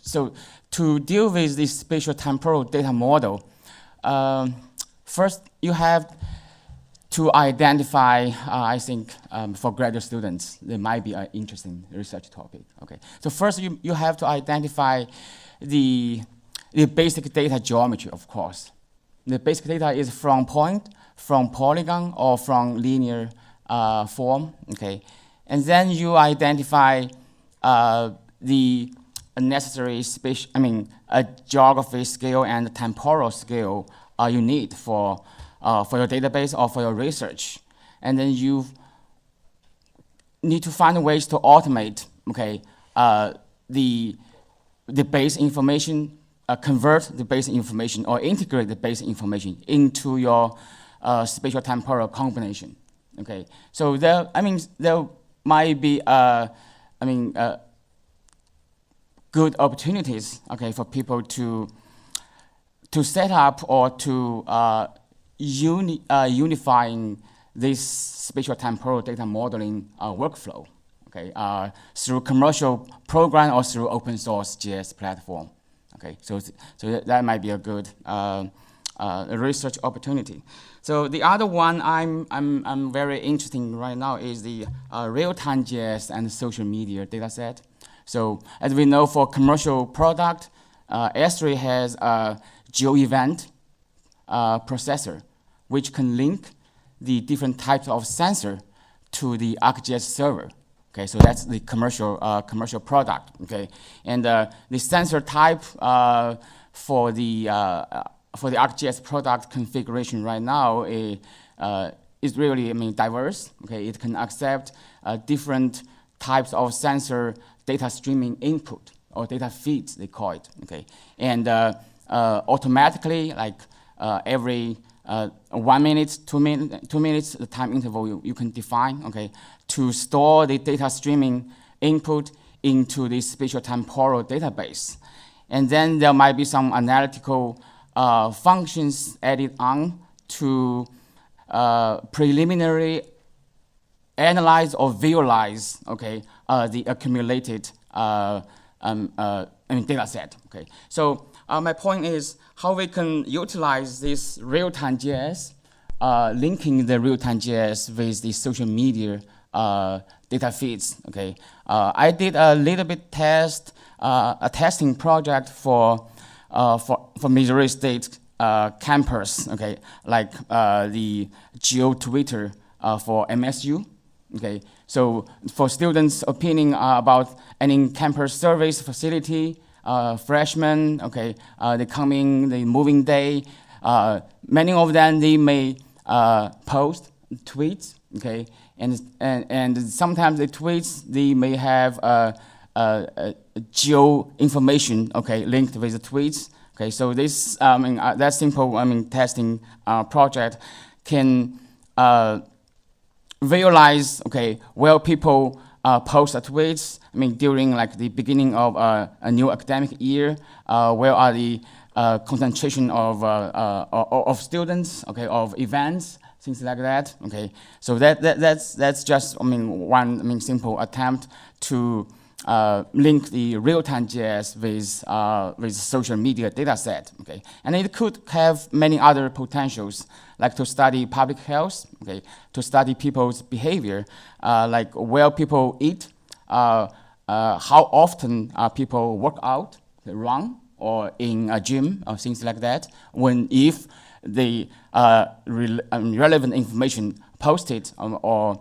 so to deal with this spatial temporal data model, first you have to identify, I think, for graduate students, there might be an interesting research topic. Okay, so first you have to identify the basic data geometry, of course. The basic data is from point, from polygon, or from linear form. Okay, and then you identify the necessary geography scale and temporal scale you need for your database or for your research. And then you need to find ways to automate, okay, the base information, convert the base information or integrate the base information into your spatial temporal combination. Okay, so there might be good opportunities, okay, for people to set up or to unifying this spatial temporal data modeling workflow, okay, through commercial program or through open source JS platform. Okay, so that might be a good research opportunity. So the other one I'm very interested in right now is the real-time JS and social media data set. So as we know, for commercial product, S3 has a geo-event processor, which can link the different types of sensor to the ArcGIS server. Okay, so that's the commercial product. Okay, and the sensor type for the ArcGIS product configuration right now is really diverse. Okay, it can accept different types of sensor data streaming input or data feeds, they call it. Okay, and automatically, like every 1 minute, 2 minutes, the time interval you can define, okay, to store the data streaming input into the spatial temporal database. And then there might be some analytical functions added on to preliminary analyze or visualize, okay, the accumulated data set. Okay, so my point is how we can utilize this real-time JS, linking the real-time JS with the social media data feeds. Okay, I did a little bit a testing project for Missouri State campus. Okay, like the Geo Twitter for MSU. Okay, so for students' opinion about any campus service facility, freshmen, okay, they coming, the moving day, many of them, they may post tweets, okay, and sometimes the tweets, they may have geo information, okay, linked with the tweets. Okay, so this, that simple, testing project can visualize, okay, where people post tweets, during like the beginning of a new academic year, where are the concentration of students, okay, of events, things like that, okay. So that's just, one simple attempt to link the real-time JS with social media data set, okay. And it could have many other potentials, like to study public health, okay, to study people's behavior, like where people eat, how often people work out, run, or in a gym, or things like that, if the relevant information posted or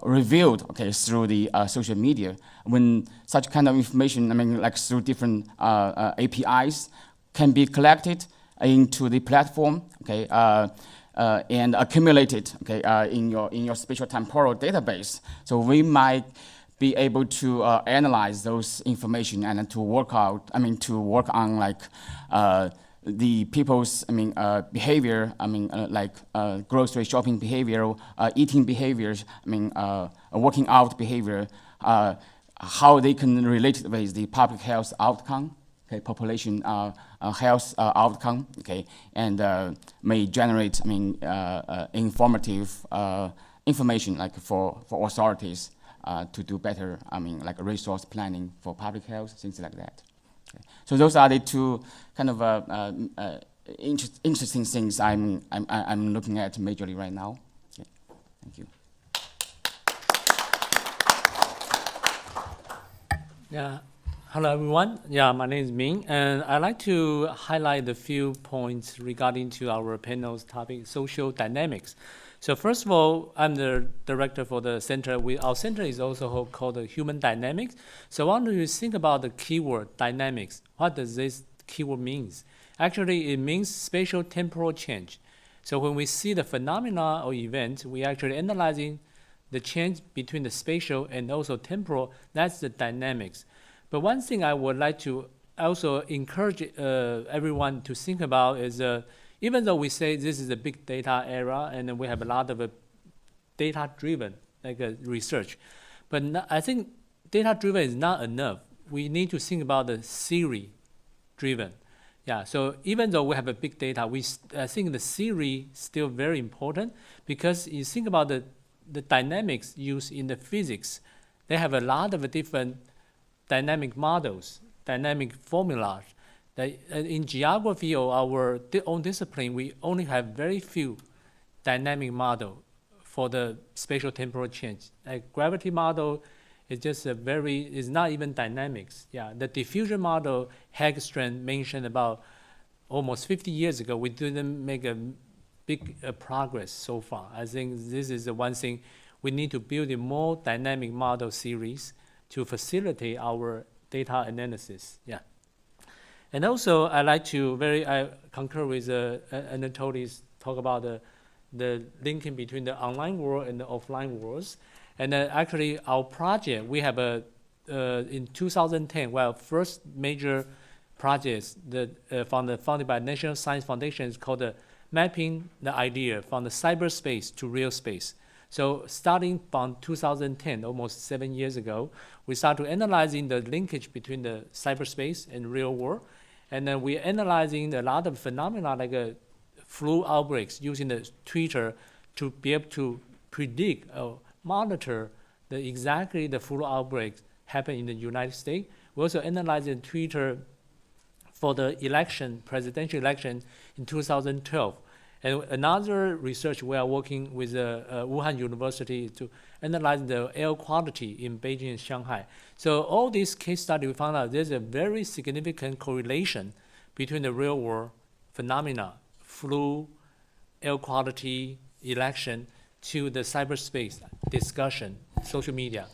revealed, okay, through the social media, when such kind of information, like through different APIs, can be collected into the platform, okay, and accumulated, okay, in your spatial temporal database. So we might be able to analyze those information and to work on like the people's behavior, like grocery shopping behavior, eating behaviors, working out behavior, how they can relate with the public health outcome, okay, population health outcome, okay, and may generate informative information like for authorities to do better, like resource planning for public health, things like that. Okay. So those are the two kind of interesting things I'm looking at majorly right now. Okay. Thank you. Yeah. Hello, everyone. Yeah, my name is Ming, and I'd like to highlight a few points regarding to our panel's topic, social dynamics. So first of all, I'm the director for the center. Our center is also called the Human Dynamics. So I want you to think about the keyword dynamics. What does this keyword means? Actually, it means spatial temporal change. So when we see the phenomena or event, we actually analyzing the change between the spatial and also temporal. That's the dynamics. But one thing I would like to also encourage everyone to think about is even though we say this is a big data era and we have a lot of data-driven research, but I think data-driven is not enough. We need to think about the theory-driven. Yeah, so even though we have a big data, I think the theory is still very important because you think about the dynamics used in the physics. They have a lot of different dynamic models, dynamic formulas. In geography or our own discipline, we only have very few dynamic model for the spatial temporal change. Like gravity model is just is not even dynamics. Yeah, the diffusion model Hagstrand mentioned about almost 50 years ago, we didn't make a big progress so far. I think this is the one thing we need to build a more dynamic model series to facilitate our data analysis. Yeah. And also, I concur with Anatoly's talk about the linking between the online world and the offline worlds. And actually, our project, we have in 2010, first major projects funded by National Science Foundation is called Mapping the Idea from the Cyberspace to Real Space. So starting from 2010, almost 7 years ago, we started analyzing the linkage between the cyberspace and real world. And then we're analyzing a lot of phenomena like flu outbreaks using the Twitter to be able to predict or monitor exactly the flu outbreaks happen in the United States. We also analyzing Twitter for the presidential election in 2012. And another research, we are working with Wuhan University to analyze the air quality in Beijing and Shanghai. So all these case studies, we found out there's a very significant correlation between the real world phenomena, flu, air quality, election, to the cyberspace discussion, social media.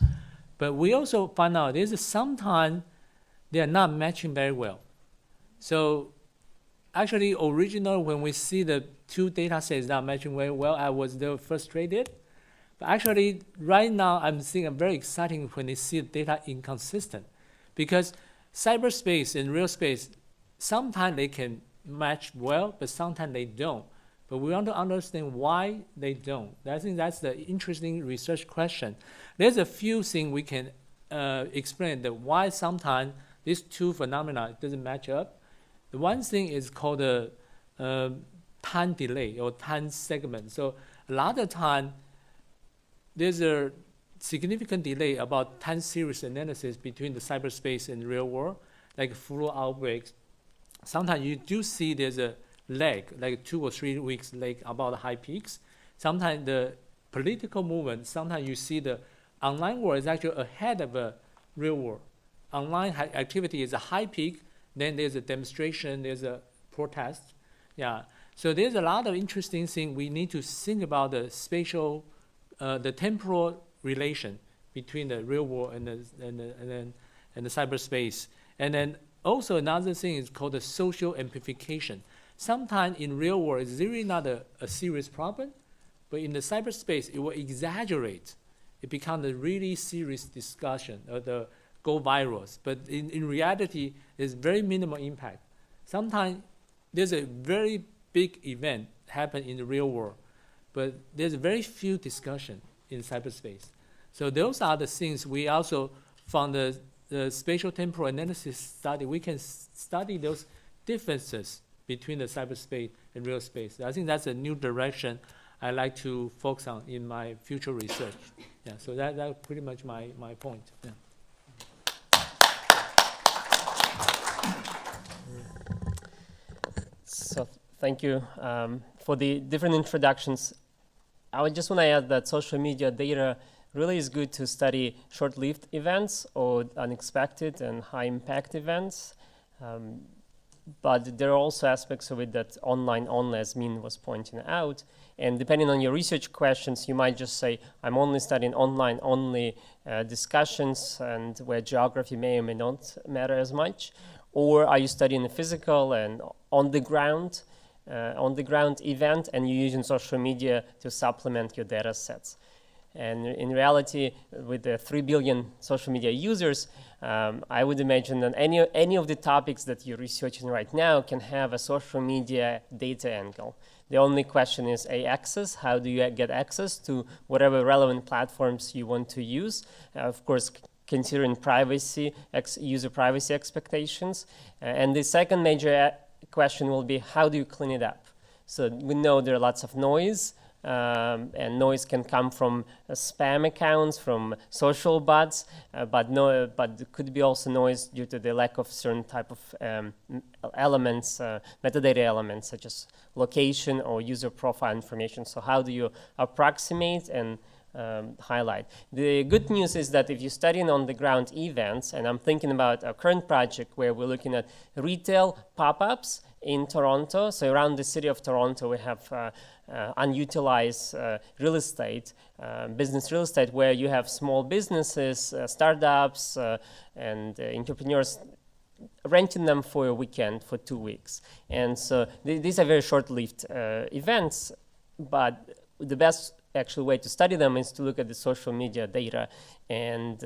But we also find out sometimes they are not matching very well. So actually, originally, when we see the two data sets not matching very well, I was a little frustrated. But actually, right now, I'm seeing very exciting when they see data inconsistent. Because cyberspace and real space, sometimes they can match well, but sometimes they don't. But we want to understand why they don't. I think that's the interesting research question. There's a few things we can explain that why sometimes these two phenomena doesn't match up. The one thing is called a time delay or time segment. So a lot of time, there's a significant delay about time series analysis between the cyberspace and real world, like flu outbreaks. Sometimes you do see there's a lag, like 2 or 3 weeks lag about high peaks. Sometimes the political movement, sometimes you see the online world is actually ahead of the real world. Online activity is a high peak, then there's a demonstration, there's a protest. Yeah. So there's a lot of interesting things we need to think about the spatial, the temporal relation between the real world and the cyberspace. And then also another thing is called the social amplification. Sometimes in real world, it's really not a serious problem, but in the cyberspace, it will exaggerate. It becomes a really serious discussion, the go virals. But in reality, there's very minimal impact. Sometimes there's a very big event happen in the real world, but there's very few discussion in cyberspace. So those are the things we also from the spatial temporal analysis study, we can study those differences between the cyberspace and real space. I think that's a new direction I like to focus on in my future research. Yeah, so that's pretty much my point. Yeah. So thank you for the different introductions. I would just want to add that social media data really is good to study short-lived events or unexpected and high-impact events. But there are also aspects of it that online only, as Ming was pointing out. And depending on your research questions, you might just say, I'm only studying online only discussions and where geography may or may not matter as much. Or are you studying a physical and on the ground event, and you're using social media to supplement your data sets? And in reality, with the 3 billion social media users, I would imagine that any of the topics that you're researching right now can have a social media data angle. The only question is access. How do you get access to whatever relevant platforms you want to use? Of course, considering privacy, user privacy expectations. And the second major question will be, how do you clean it up? So we know there are lots of noise. And noise can come from spam accounts, from social bots, but there could be also noise due to the lack of certain type of elements, metadata elements, such as location or user profile information. So how do you approximate and highlight? The good news is that if you're studying on-the-ground events, and I'm thinking about a current project where we're looking at retail pop-ups in Toronto. So around the city of Toronto, we have unutilized real estate, business real estate, where you have small businesses, startups, and entrepreneurs renting them for a weekend, for 2 weeks. And so these are very short-lived events, but the best actual way to study them is to look at the social media data, and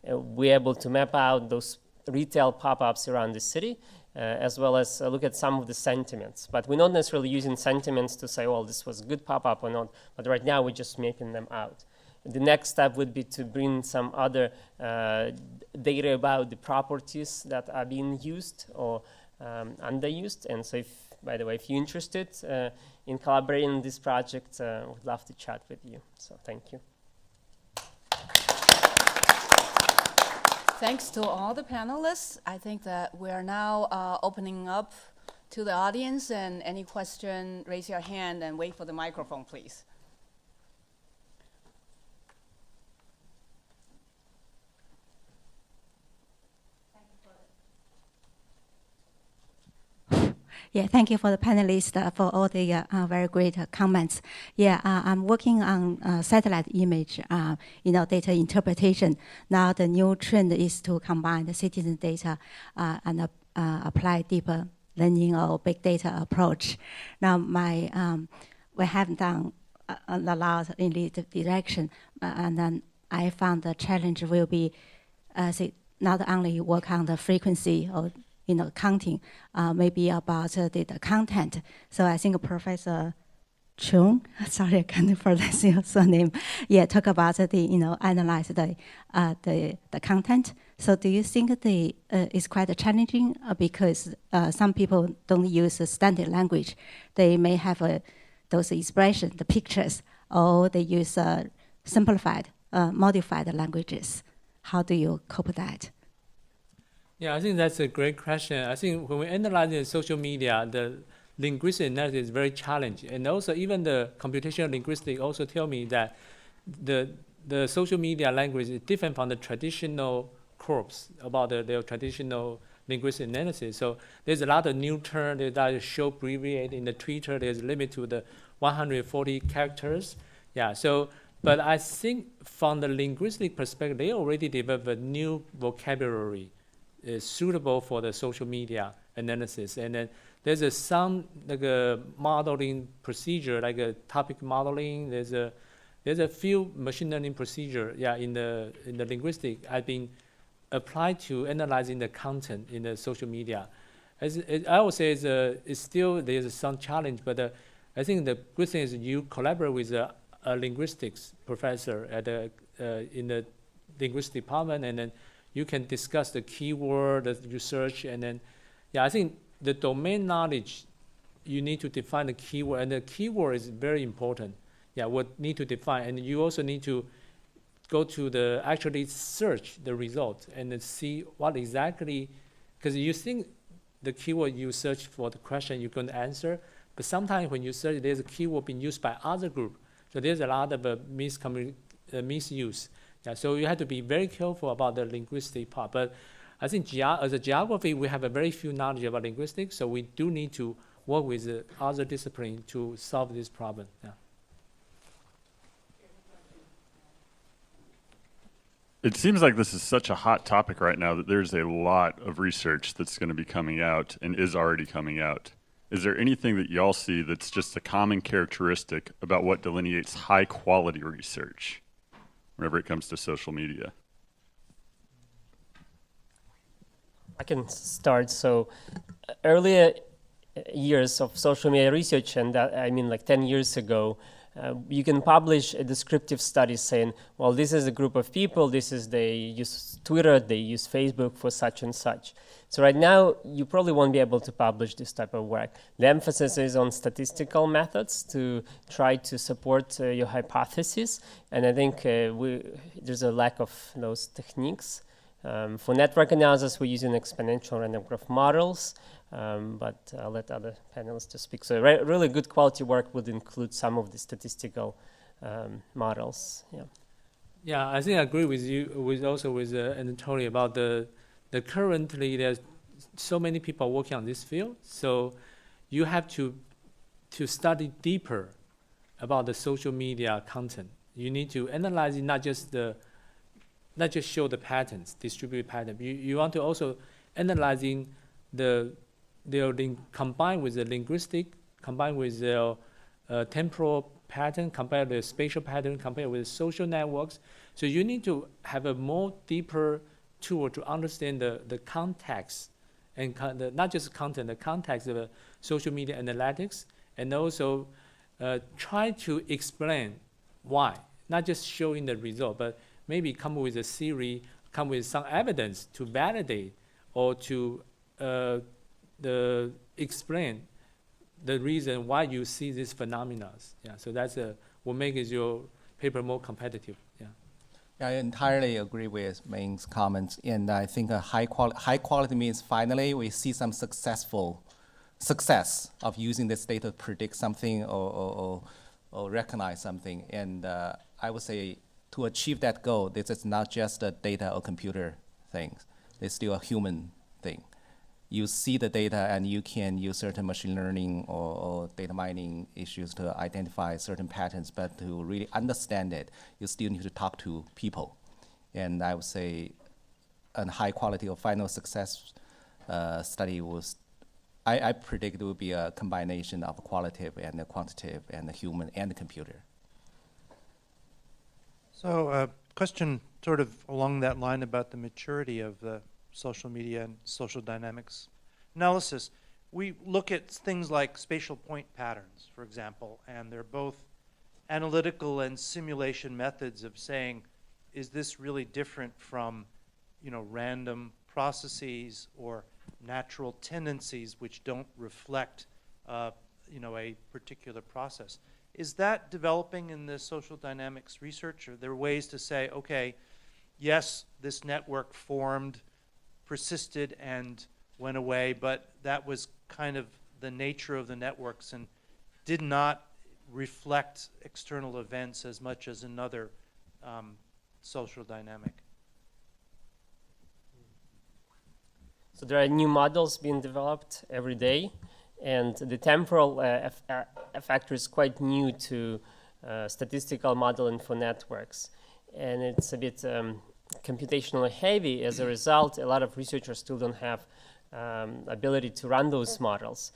we're able to map out those retail pop-ups around the city, as well as look at some of the sentiments. But we're not necessarily using sentiments to say, well, this was a good pop-up or not, but right now we're just mapping them out. The next step would be to bring some other data about the properties that are being used or underused. And so by the way, if you're interested in collaborating in this project, we'd love to chat with you. So thank you. Thanks to all the panelists. I think that we are now opening up to the audience, and any question, raise your hand and wait for the microphone, please. Yeah, thank you for the panelists for all the very great comments. Yeah, I'm working on satellite image, data interpretation. Now the new trend is to combine the citizen data and apply deeper learning or big data approach. Now we have done a lot in this direction, and then I found the challenge will be not only work on the frequency or counting, maybe about the content. So I think Professor Tsou, sorry, I can't pronounce your surname. Yeah, talk about analyze the content. So do you think it's quite challenging because some people don't use standard language? They may have those expressions, the pictures, or they use simplified, modified languages. How do you cope with that? Yeah, I think that's a great question. I think when we analyze the social media, the linguistic analysis is very challenging. And also even the computational linguistics also tell me that the social media language is different from the traditional corpus about their traditional linguistic analysis. So there's a lot of new terms that is show abbreviated in the Twitter. There's a limit to the 140 characters. Yeah, so, but I think from the linguistic perspective, they already developed a new vocabulary is suitable for the social media analysis. And then there's some modeling procedure, like a topic modeling. There's a few machine learning procedure, in the linguistic have been applied to analyzing the content in the social media. I would say it's still there's some challenge, but I think the good thing is you collaborate with a linguistics professor in the linguistics department, and then you can discuss the keyword, the research, and then, I think the domain knowledge, you need to define the keyword, and the keyword is very important. What need to define, and you also need to go to actually search the result and then see what exactly, because you think the keyword you search for the question you're going to answer. But sometimes when you search, there's a keyword being used by other group. So there's a lot of misuse. Yeah, so you have to be very careful about the linguistic part. But I think as a geography, we have a very few knowledge about linguistics, so we do need to work with the other discipline to solve this problem. Yeah. It seems like this is such a hot topic right now that there's a lot of research that's going to be coming out and is already coming out. Is there anything that y'all see that's just a common characteristic about what delineates high quality research whenever it comes to social media? I can start. So earlier years of social media research, and that, I mean like 10 years ago, you can publish a descriptive study saying, well, this is a group of people, they use Twitter, they use Facebook for such and such. So right now, you probably won't be able to publish this type of work. The emphasis is on statistical methods to try to support your hypothesis, and I think there's a lack of those techniques. For network analysis, we're using exponential random graph models, but I'll let other panelists to speak. So really good quality work would include some of the statistical models. Yeah. Yeah, I think I agree with you, with Anatoliy about the currently there's so many people working on this field. So you have to study deeper about the social media content. You need to analyze it, not just show the patterns, distributed pattern. You want to also analyzing combined with the linguistic, combined with the temporal pattern, compared with the spatial pattern, compared with social networks. So you need to have a more deeper tool to understand the context, and not just content, the context of social media analytics, and also try to explain why, not just showing the result, but maybe come with a theory, come with some evidence to validate or to explain the reason why you see these phenomena. Yeah, so that's what makes your paper more competitive. Yeah. Yeah, I entirely agree with Ming's comments, and I think high quality means finally we see some success of using this data to predict something or recognize something. And I would say to achieve that goal, this is not just a data or computer thing. It's still a human thing. You see the data and you can use certain machine learning or data mining issues to identify certain patterns, but to really understand it, you still need to talk to people. And I would say a high quality or final success study was, I predict it would be a combination of qualitative and the quantitative and the human and the computer. So question sort of along that line about the maturity of the social media and social dynamics analysis. We look at things like spatial point patterns, for example, and they're both analytical and simulation methods of saying, is this really different from, random processes or natural tendencies which don't reflect, a particular process. Is that developing in the social dynamics research? Are there ways to say, okay, yes, this network formed, persisted, and went away, but that was kind of the nature of the networks and did not reflect external events as much as another social dynamic? So there are new models being developed every day, and the temporal factor is quite new to statistical modeling for networks. And it's a bit computationally heavy. As a result, a lot of researchers still don't have ability to run those models.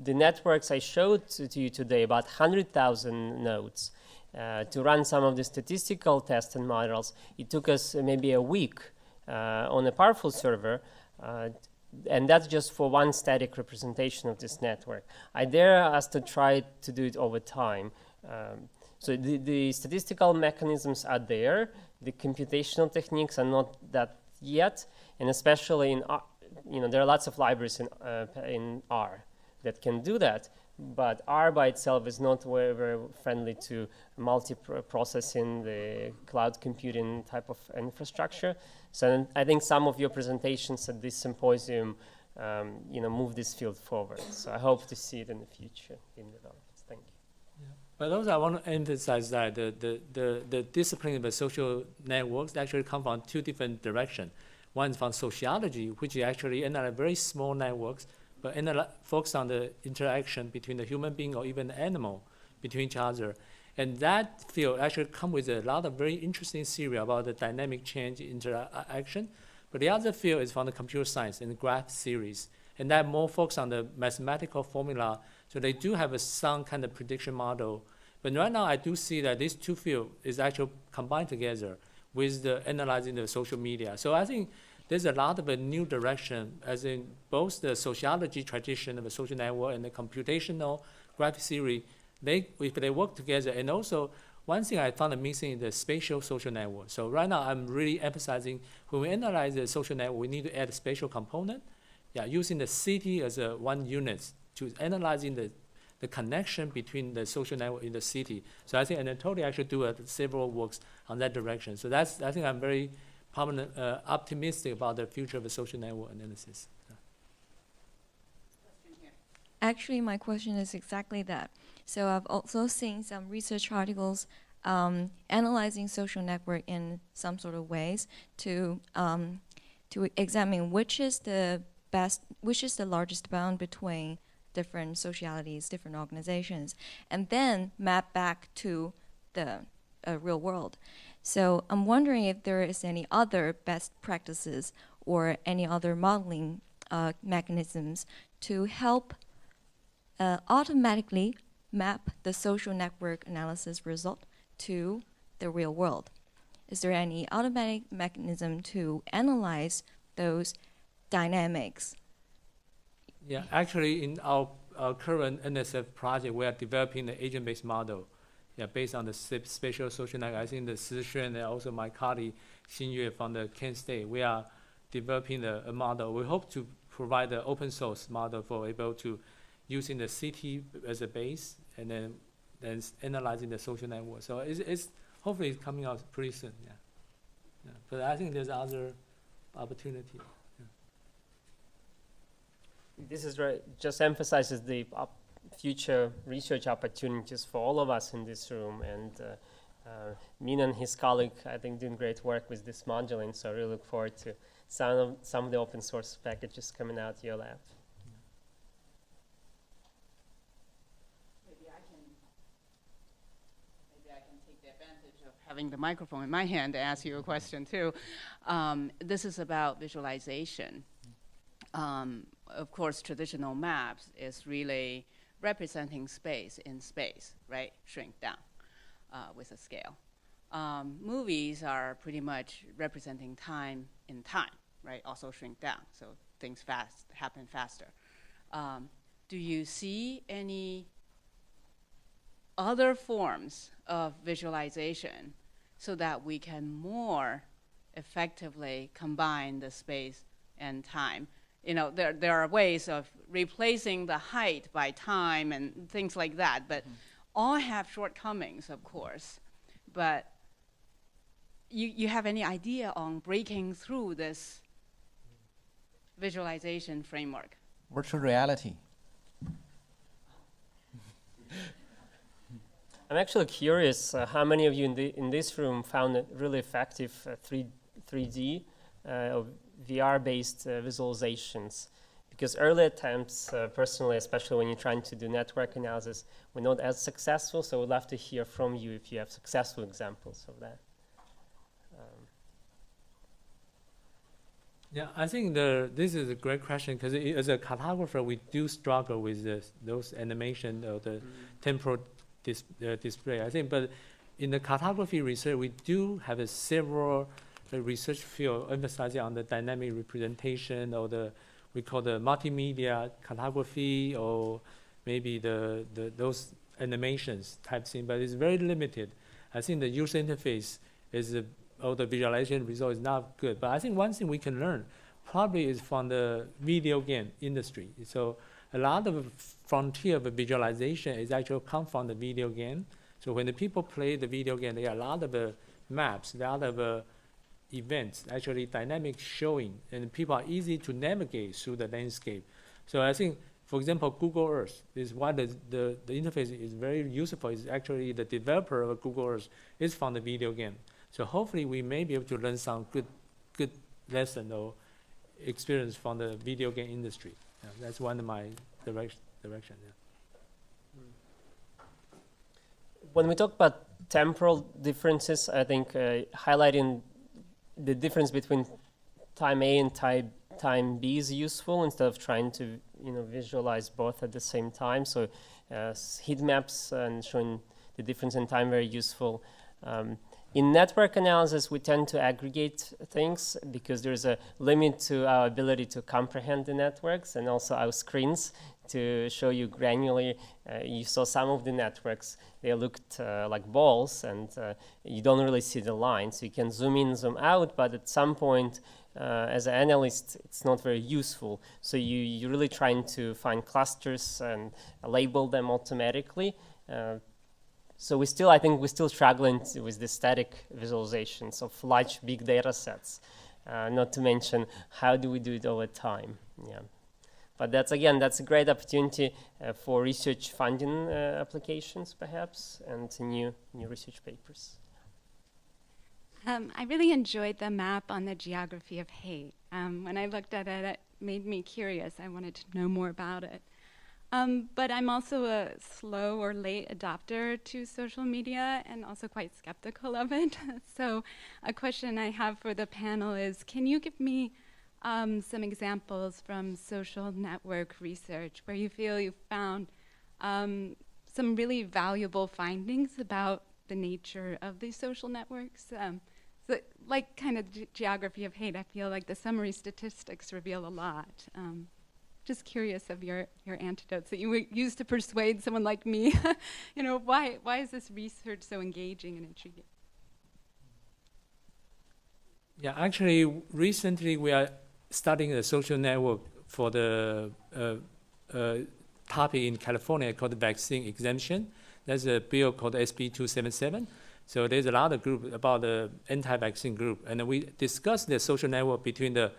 The networks I showed to you today, about 100,000 nodes, to run some of the statistical tests and models, it took us maybe a week on a powerful server, and that's just for one static representation of this network. I dare us to try to do it over time. So the statistical mechanisms are there. The computational techniques are not that yet, and especially in there are lots of libraries in R that can do that. But R by itself is not very, very friendly to multi-processing, the cloud computing type of infrastructure. So I think some of your presentations at this symposium move this field forward. So I hope to see it in the future being developed. Thank you. But also I want to emphasize that the discipline of the social networks actually come from two different directions. One is from sociology, which is actually analyze very small networks, but focus on the interaction between the human being or even the animal between each other. And that field actually comes with a lot of very interesting theory about the dynamic change interaction. But the other field is from the computer science and the graph theories. And that more focus on the mathematical formula. So they do have some kind of prediction model. But right now I do see that these two fields is actually combined together with the analyzing the social media. So I think there's a lot of a new direction, as in both the sociology tradition of a social network and the computational graph theory, if they work together. And also, one thing I found missing is the spatial social network. So right now, I'm really emphasizing when we analyze the social network, we need to add a spatial component. Yeah, using the city as a one unit to analyzing the connection between the social network in the city. So I think Anatoliy actually do several works on that direction. So I think I'm very optimistic about the future of the social network analysis. Actually, my question is exactly that. So I've also seen some research articles analyzing social network in some sort of ways to examine which is the largest bound between different socialities, different organizations, and then map back to the real world. So I'm wondering if there is any other best practices or any other modeling mechanisms to help automatically map the social network analysis result to the real world. Is there any automatic mechanism to analyze those dynamics? Yeah, actually in our current NSF project, we are developing the agent-based model. Yeah, based on the spatial social network. I think the Tsou and also my colleague Hsiang from the Kent State, we are developing a model. We hope to provide the open source model for able to using the city as a base and then analyzing the social network. So it's hopefully it's coming out pretty soon. Yeah. But I think there's other opportunity. Yeah. This is right. Just emphasizes the future research opportunities for all of us in this room. And Ming and his colleague, I think, doing great work with this modeling. So I really look forward to some of the open source packages coming out of your lab. Maybe I can take the advantage of having the microphone in my hand to ask you a question too. This is about visualization. Of course, traditional maps is really representing space in space, right? Shrink down with a scale. Movies are pretty much representing time in time, right? Also shrink down, so things happen faster. Do you see any other forms of visualization so that we can more effectively combine the space and time? You know, there are ways of replacing the height by time and things like that, but all have shortcomings, of course. But you have any idea on breaking through this visualization framework? Virtual reality. I'm actually curious how many of you in this room found it really effective 3D VR-based visualizations, because early attempts, personally, especially when you're trying to do network analysis, were not as successful, so we'd love to hear from you if you have successful examples of that. Yeah, I think this is a great question, because as a cartographer, we do struggle with those animation or the temporal display, I think. But in the cartography research, we do have several research field emphasizing on the dynamic representation or we call the multimedia cartography, or maybe those animations type thing, but it's very limited. I think the user interface or the visualization result is not good. But I think one thing we can learn probably is from the video game industry. So a lot of frontier of visualization is actually come from the video game. So when the people play the video game, there are a lot of maps, a lot of events, actually dynamic showing, and people are easy to navigate through the landscape. So I think, for example, Google Earth is why the interface is very useful. Is actually the developer of Google Earth is from the video game. So hopefully we may be able to learn some good lesson or experience from the video game industry. Yeah, that's one of my direction. Yeah. When we talk about temporal differences, I think highlighting the difference between time A and time B is useful instead of trying to visualize both at the same time. So heat maps and showing the difference in time very useful. In network analysis, we tend to aggregate things because there's a limit to our ability to comprehend the networks and also our screens to show you granularly. You saw some of the networks, they looked like balls and you don't really see the line. So you can zoom in, zoom out, but at some point, as an analyst, it's not very useful. So you're really trying to find clusters and label them automatically. So I think we're still struggling with the static visualizations of large big data sets, not to mention how do we do it over time. Yeah. But that's a great opportunity for research funding applications perhaps and new research papers. I really enjoyed the map on the geography of hate. When I looked at it, it made me curious. I wanted to know more about it. But I'm also a slow or late adopter to social media and also quite skeptical of it. So a question I have for the panel is, can you give me some examples from social network research where you feel you found some really valuable findings about the nature of these social networks? So like kind of geography of hate, I feel like the summary statistics reveal a lot. Just curious of your antidotes that you would use to persuade someone like me. Why is this research so engaging and intriguing? Yeah, actually, recently we are studying a social network for the topic in California called vaccine exemption. There's a bill called ISSC'2017. So there's a lot of group about the anti-vaccine group, and we discussed the social network between the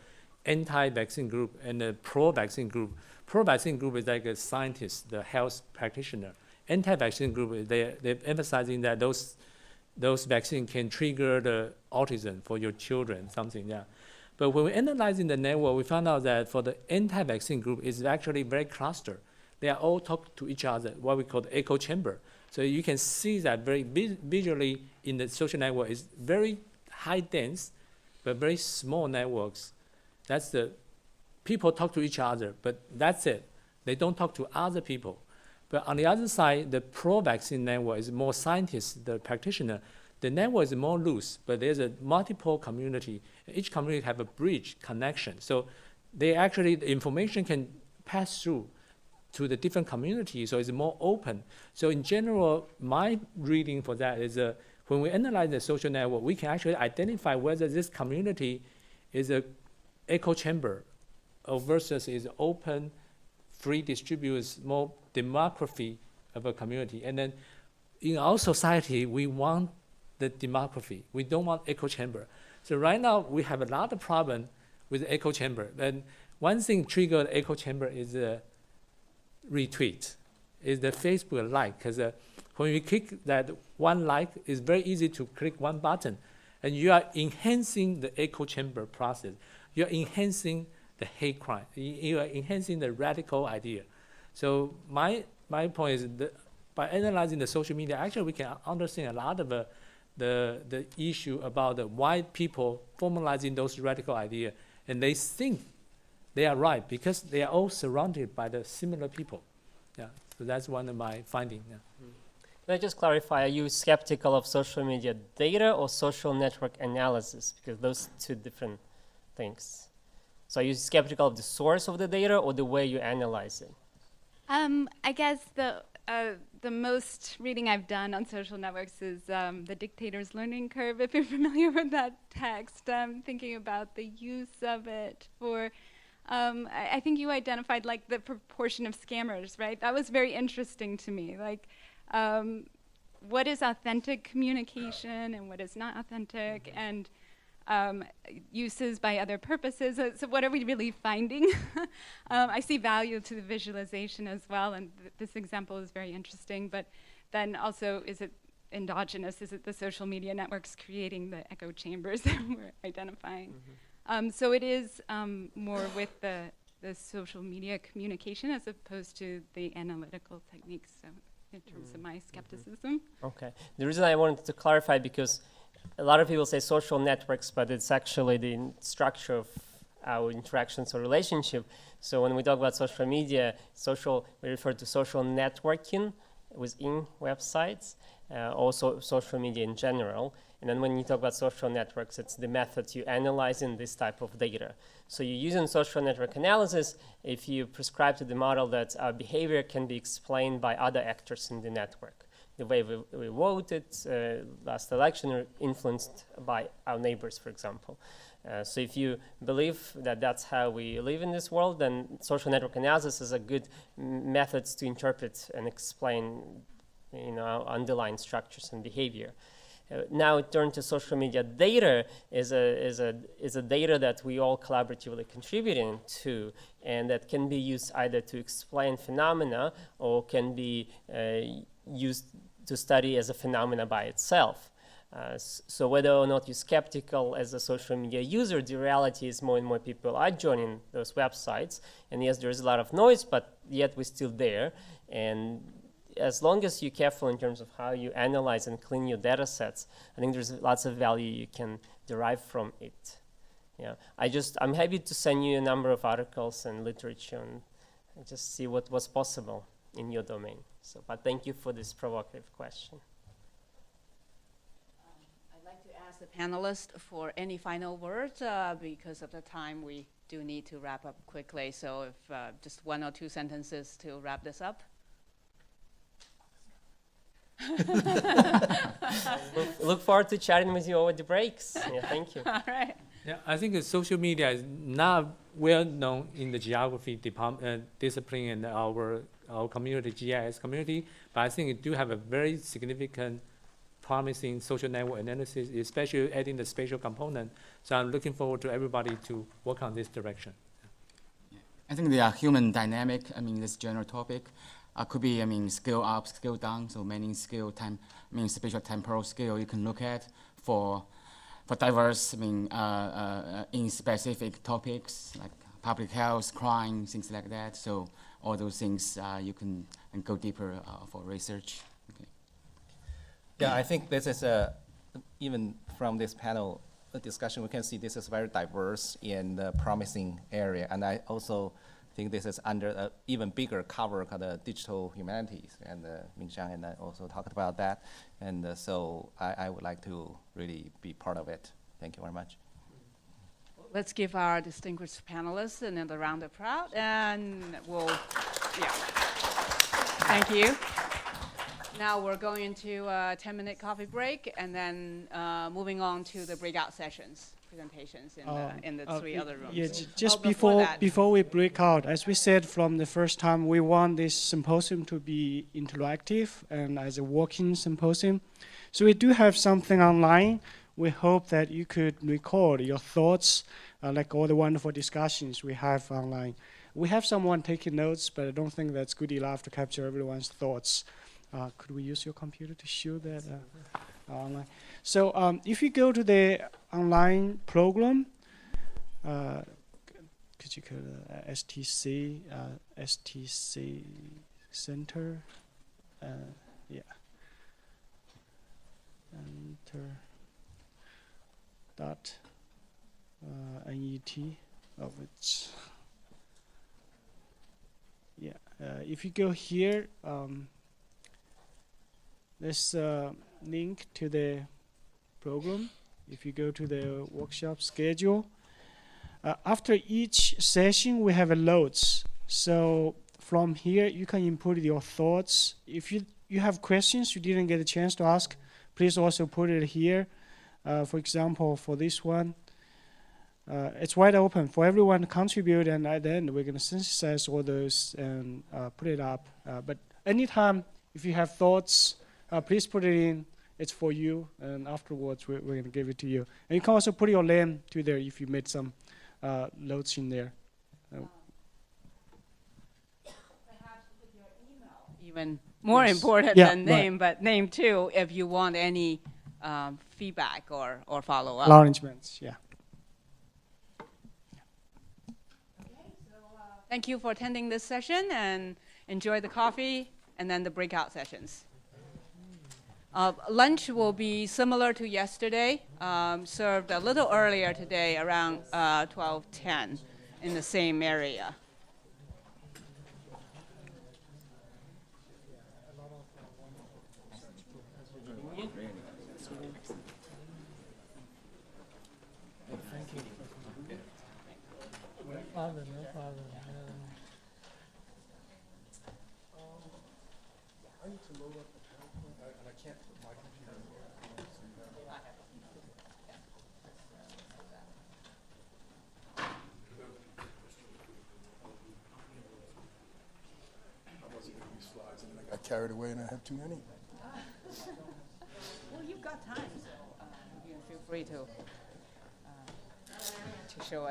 anti-vaccine group and the pro-vaccine group. Pro-vaccine group is like a scientist, the health practitioner. Anti-vaccine group, they're emphasizing that those vaccines can trigger the autism for your children, something, yeah. But when we're analyzing the network, we found out that for the anti-vaccine group, it's actually very clustered. They are all talk to each other, what we call the echo chamber. So you can see that very visually in the social network is very high dense, but very small networks. That's the people talk to each other, but that's it. They don't talk to other people. But on the other side, the pro-vaccine network is more scientists, the practitioner. The network is more loose, but there's a multiple community. Each community have a bridge connection. So the information can pass through to the different communities, so it's more open. So in general, my reading for that is when we analyze the social network, we can actually identify whether this community is a echo chamber or versus is open, free, distributed, more demography of a community. And then in our society, we want the demography. We don't want echo chamber. So right now, we have a lot of problem with the echo chamber. And one thing triggered echo chamber is retweet, is the Facebook like, because when you click that one like, it's very easy to click one button, and you are enhancing the echo chamber process. You're enhancing the hate crime. You are enhancing the radical idea. So my point is that by analyzing the social media, actually we can understand a lot of the issue about why people formalizing those radical ideas, and they think they are right because they are all surrounded by the similar people. Yeah, so that's one of my findings. Yeah. Let me just clarify, are you skeptical of social media data or social network analysis? Because those two different things. So are you skeptical of the source of the data or the way you analyze it? I guess the most reading I've done on social networks is The Dictator's Learning Curve, if you're familiar with that text. I'm thinking about the use of it for I think you identified like the proportion of scammers, right? That was very interesting to me. Like, what is authentic communication and what is not authentic? And uses by other purposes. So what are we really finding? I see value to the visualization as well, and this example is very interesting, but then also, is it endogenous? Is it the social media networks creating the echo chambers that we're identifying? So it is more with the social media communication as opposed to the analytical techniques, so in terms of my skepticism. Okay. The reason I wanted to clarify, because a lot of people say social networks, but it's actually the structure of our interactions or relationship. So when we talk about social media, we refer to social networking within websites, also social media in general. And then when you talk about social networks, it's the method you analyze in this type of data. So you're using social network analysis if you prescribe to the model that our behavior can be explained by other actors in the network. The way we voted last election are influenced by our neighbors, for example. So if you believe that that's how we live in this world, then social network analysis is a good method to interpret and explain, our underlying structures and behavior. Now turn to social media data is a data that we all collaboratively contributing to, and that can be used either to explain phenomena or can be used to study as a phenomena by itself. So whether or not you're skeptical as a social media user, the reality is more and more people are joining those websites. And yes, there is a lot of noise, but yet we're still there. And as long as you're careful in terms of how you analyze and clean your data sets, I think there's lots of value you can derive from it. Yeah, I'm happy to send you a number of articles and literature and just see what's possible in your domain. So, but thank you for this provocative question. I'd like to ask the panelists for any final words. Because of the time, we do need to wrap up quickly. So if just one or two sentences to wrap this up. Look forward to chatting with you over the breaks. Yeah, thank you. All right. Yeah, I think social media is not well known in the geography discipline and our community, GIS community, but I think it do have a very significant, promising social network analysis, especially adding the spatial component. So I'm looking forward to everybody to work on this direction. Yeah. I think the human dynamic, this general topic, could be, scale up, scale down, so many scale time, spatial temporal scale you can look at for diverse, in specific topics like public health, crime, things like that. So all those things you can go deeper for research. Okay. Yeah, I think this is even from this panel discussion, we can see this is very diverse and promising area. And I also think this is under an even bigger cover called the digital humanities, and Ming, Hsiang and I also talked about that. And so I would like to really be part of it. Thank you very much. Let's give our distinguished panelists another round of applause, and thank you. Now we're going into a 10-minute coffee break, and then moving on to the breakout sessions. Presentations in the three other rooms. Yeah, just before we break out, as we said from the first time, we want this symposium to be interactive and as a working symposium. So we do have something online. We hope that you could record your thoughts, like all the wonderful discussions we have online. We have someone taking notes, but I don't think that's good enough to capture everyone's thoughts. Could we use your computer to show that online? So if you go to the online program, could you go to STC Center? Enter dot net of its. If you go here, there's a link to the program. If you go to the workshop schedule, after each session we have a notes. So from here you can input your thoughts. If you have questions you didn't get a chance to ask, please also put it here. For example, for this one, it's wide open for everyone to contribute, and at the end we're going to synthesize all those and put it up. But anytime if you have thoughts, please put it in it's for you, and afterwards we're going to give it to you. And you can also put your name to there if you made some notes in there. Perhaps put your email, even more important than name, but name too, if you want any feedback or follow-up. Acknowledgements, yeah. Thank you for attending this session, and enjoy the coffee and then the breakout sessions. Lunch will be similar to yesterday, served a little earlier today, around 12:10 in the same area. No problem. I need to load up the PowerPoint, and I can't put my computer I wasn't going to use slides, and then I got carried away, and I have too many. Well, you've got time, so you can feel free to show us.